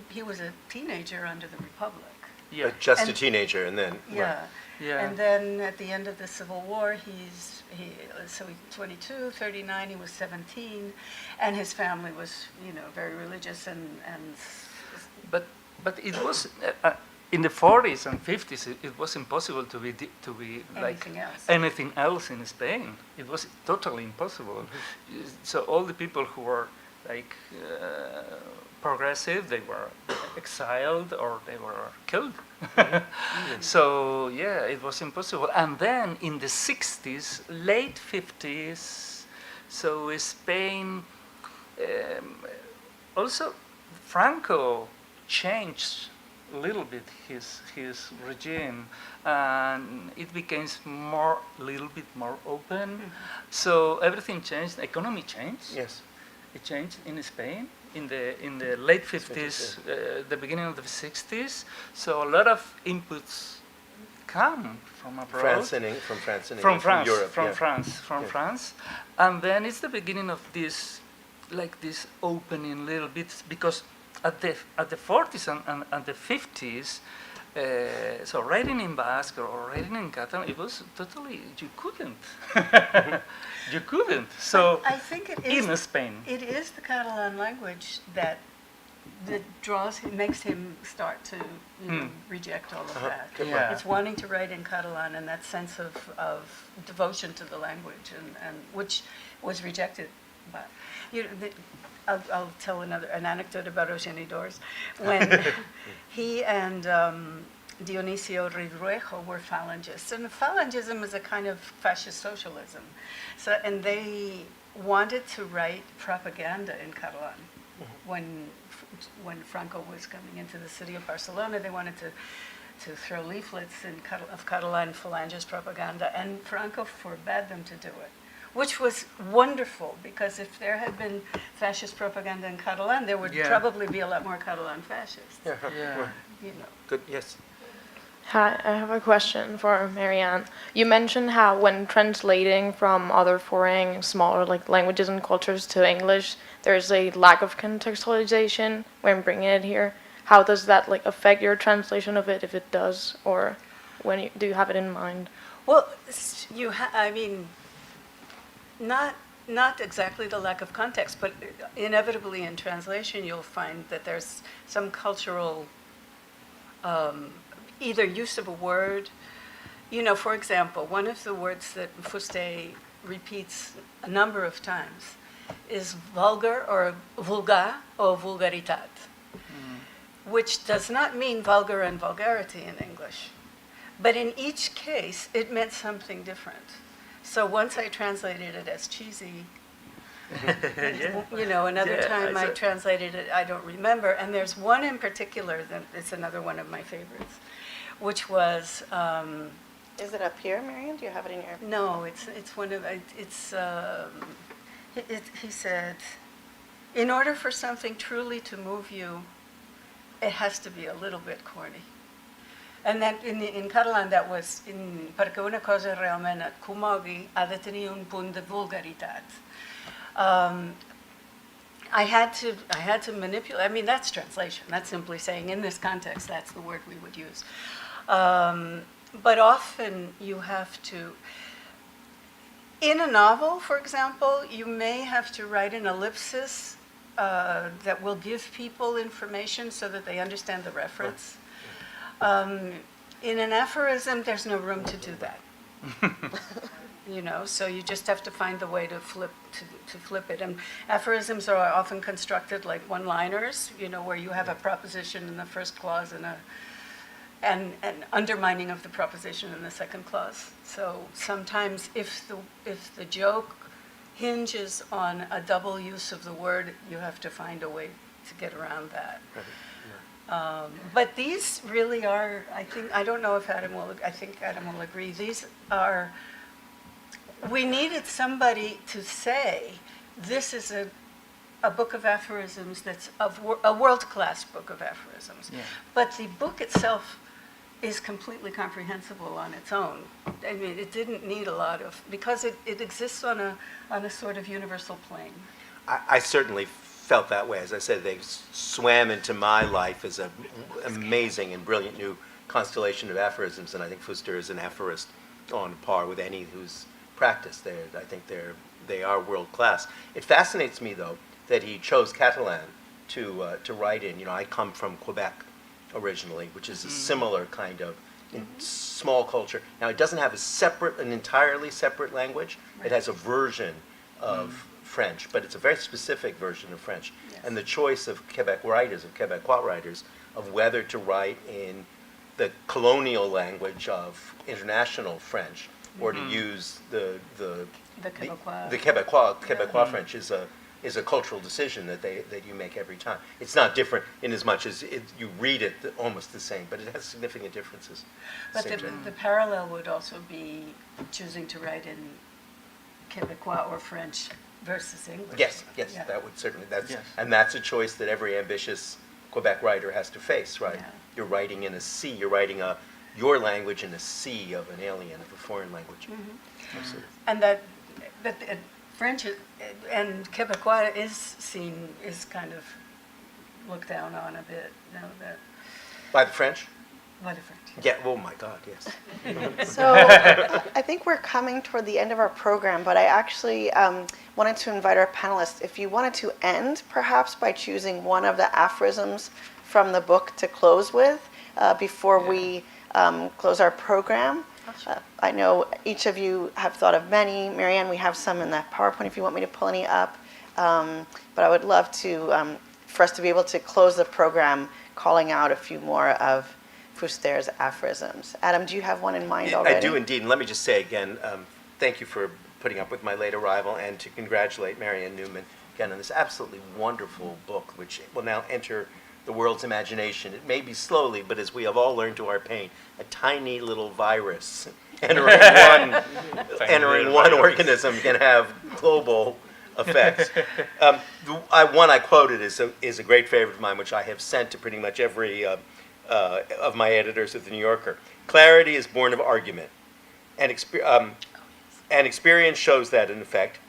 he was a teenager under the Republic. Yeah. Just a And- teenager, and then. Yeah. Yeah. And then at the end of the Civil War, he's 22, 39, he was 17, and his family was, very religious and But it was in the 40s and 50s. It was impossible to be like Anything else. anything else in Spain. It was totally impossible. So all the people who were like progressive, they were exiled or they were killed. So yeah, it was impossible. And then in the 60s, late 50s, so Spain also Franco changed a little bit his regime, and it became a little bit more open. So everything changed. The economy changed. Yes. It changed in Spain in the late 50s, the beginning of the 60s. So a lot of inputs come from abroad. From France, Europe. From France, and then it's the beginning of this opening little bit, because at the 40s and the 50s, so writing in Basque or writing in Catalan, it was totally, you couldn't. So I think it is in Spain. It is the Catalan language that makes him start to reject all of that. Yeah. It's wanting to write in Catalan and that sense of devotion to the language, and which was rejected by. I'll tell an anecdote about Eugeni d'Ors. When he and Dionisio Ridruejo were Phalangists, and Phalangism is a kind of fascist socialism. So, and they wanted to write propaganda in Catalan. When Franco was coming into the city of Barcelona, they wanted to throw leaflets of Catalan Falangist propaganda, and Franco forbade them to do it, which was wonderful, because if there had been fascist propaganda in Catalan, there would probably be a lot more Catalan fascists. Yeah. Good. Yes. Hi, I have a question for Marianne. You mentioned how when translating from other foreign, smaller languages and cultures to English, there's a lack of contextualization when bringing it here. How does that affect your translation of it, if it does, or do you have it in mind? Well, not exactly the lack of context, but inevitably in translation you'll find that there's some cultural either use of a word. For example, one of the words that Fuster repeats a number of times is vulgar or vulgar or vulgaritat, which does not mean vulgar and vulgarity in English. But in each case, it meant something different. So once I translated it as cheesy, another time I translated it, I don't remember. And there's one in particular that is another one of my favorites, which was... Is it up here, Marianne? Do you have it in your... No, it's one of... He said, in order for something truly to move you, it has to be a little bit corny. And then in Catalan that was, perquè una cosa realment et comogui ha de tenir un punt de vulgaritat. I had to manipulate, that's translation. That's simply saying, in this context, that's the word we would use. But often you have to, in a novel, for example, you may have to write an ellipsis that will give people information so that they understand the reference. In an aphorism, there's no room to do that. You know, so you just have to find the way to flip it. And aphorisms are often constructed like one-liners, you know, where you have a proposition in the first clause and an undermining of the proposition in the second clause. So sometimes if the joke hinges on a double use of the word, you have to find a way to get around that. But these really are, I don't know if I think Adam will agree, these are, we needed somebody to say, this is a book of aphorisms that's a world-class book of aphorisms. Yeah. But the book itself is completely comprehensible on its own. I mean, it didn't need a lot of, because it exists on a sort of universal plane. I certainly felt that way. As I said, they swam into my life as an amazing and brilliant new constellation of aphorisms, and I think Fuster is an aphorist on par with any who's practiced. I think they are world class. It fascinates me, though, that he chose Catalan to write in. You know, I come from Quebec originally, which is a similar kind of small culture. Now, it doesn't have an entirely separate language. It has a version of French, but it's a very specific version of French. Yes. And the choice of Quebecois writers, of whether to write in the colonial language of international French or to use the Quebecois French is a cultural decision that you make every time. It's not different in as much as you read it almost the same, but it has significant differences. But the parallel would also be choosing to write in Quebecois or French versus English. Yes, Yeah. that would certainly, Yes. and that's a choice that every ambitious Quebec writer has to face, right? Yeah. You're writing in a sea, you're writing your language in a sea of an alien, of a foreign language. Absolutely. And that French and Quebecois is kind of looked down on a bit. No, that By the French? by the French. Yeah, oh my God, yes. So I think we're coming toward the end of our program, but I actually wanted to invite our panelists, if you wanted to end perhaps by choosing one of the aphorisms from the book to close with before we close our program. I know each of you have thought of many. Marianne, we have some in the PowerPoint if you want me to pull any up. But I would love to, for us to be able to close the program calling out a few more of Fuster's aphorisms. Adam, do you have one in mind already? I do indeed, and let me just say again, thank you for putting up with my late arrival, and to congratulate Marianne Newman again on this absolutely wonderful book, which will now enter the world's imagination. It may be slowly, but as we have all learned to our pain, a tiny little virus entering one organism can have global effects. One I quoted is a great favorite of mine, which I have sent to pretty much every of my editors at the New Yorker. Clarity is born of argument, and experience shows that, in effect.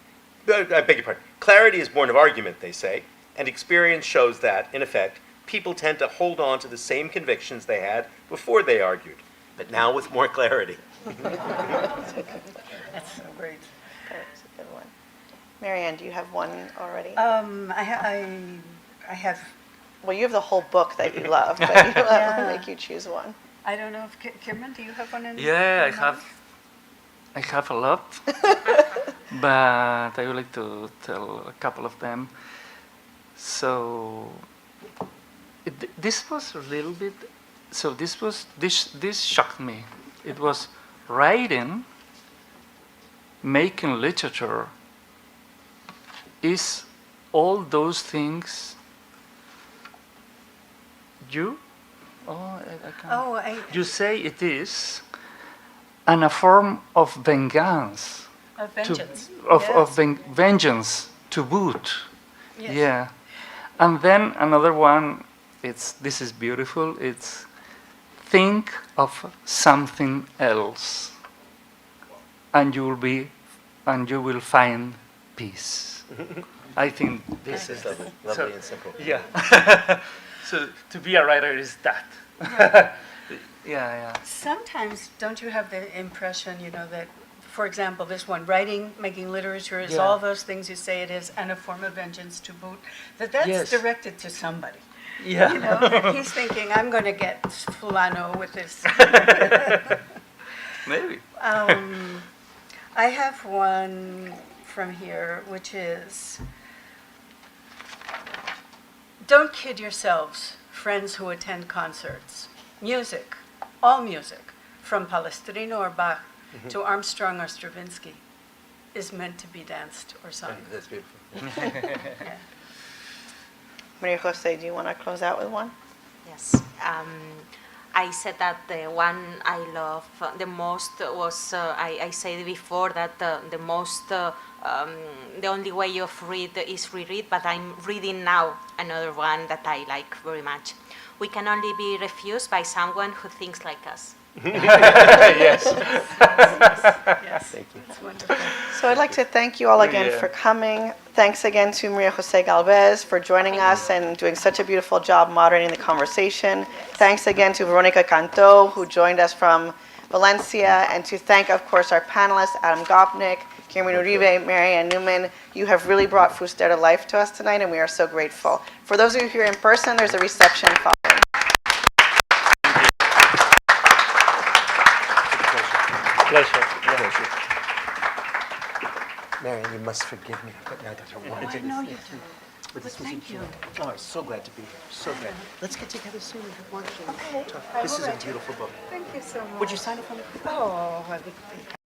I beg your pardon. Clarity is born of argument, they say, and experience shows that, in effect, people tend to hold on to the same convictions they had before they argued, but now with more clarity. That's so great. That's a good one. Marianne, do you have one already? I have. Well, you have the whole book that you love, but I'll make you choose one. I don't know if Cameron, do you have one in? Yeah, in mind? I have a lot, but I would like to tell a couple of them. So this was a little bit. So this shocked me. It was writing, making literature. Is all those things you? I can't. You say it is, and a form of vengeance. Of vengeance. Vengeance to boot. Yes. Yeah. And then another one, this is beautiful, it's think of something else and you will find peace. I think this is lovely and simple. Yeah. So to be a writer is that. Yeah. Sometimes, don't you have the impression, that for example, this one, writing, making literature is all those things you say it is, and a form of vengeance to boot, that's Yes. directed to somebody. Yeah. You know, he's thinking, I'm going to get fulano with this. Maybe. I have one from here, which is, don't kid yourselves, friends who attend concerts. Music, all music, from Palestrino or Bach to Armstrong or Stravinsky, is meant to be danced or sung. That's beautiful. Yeah. Maria Jose, do you want to close out with one? Yes. I said that the one I love the most was, I said before that the most, the only way of read is reread, but I'm reading now another one that I like very much. We can only be refused by someone who thinks like us. Yes. Yes, Thank you. it's wonderful. So I'd like to thank you all again Yeah. for coming. Thanks again to Maria Jose Galvez for joining us and doing such a beautiful job moderating the conversation. Thanks again to Veronica Canto, who joined us from Valencia, and to thank, of course, our panelists, Adam Gopnik, Cameron Uribe, Marianne Newman. You have really brought Fuster to life to us tonight, and we are so grateful. For those of you here in person, there's a reception following. Pleasure. Pleasure. Marion, you must forgive me. I got her one. I know you do. But this was thank you. Oh, I'm so glad to be here. So glad. Let's get together soon and have lunch and talk. I This will is a let you. beautiful book. Thank you so much. Would you sign it for me? Oh, I would.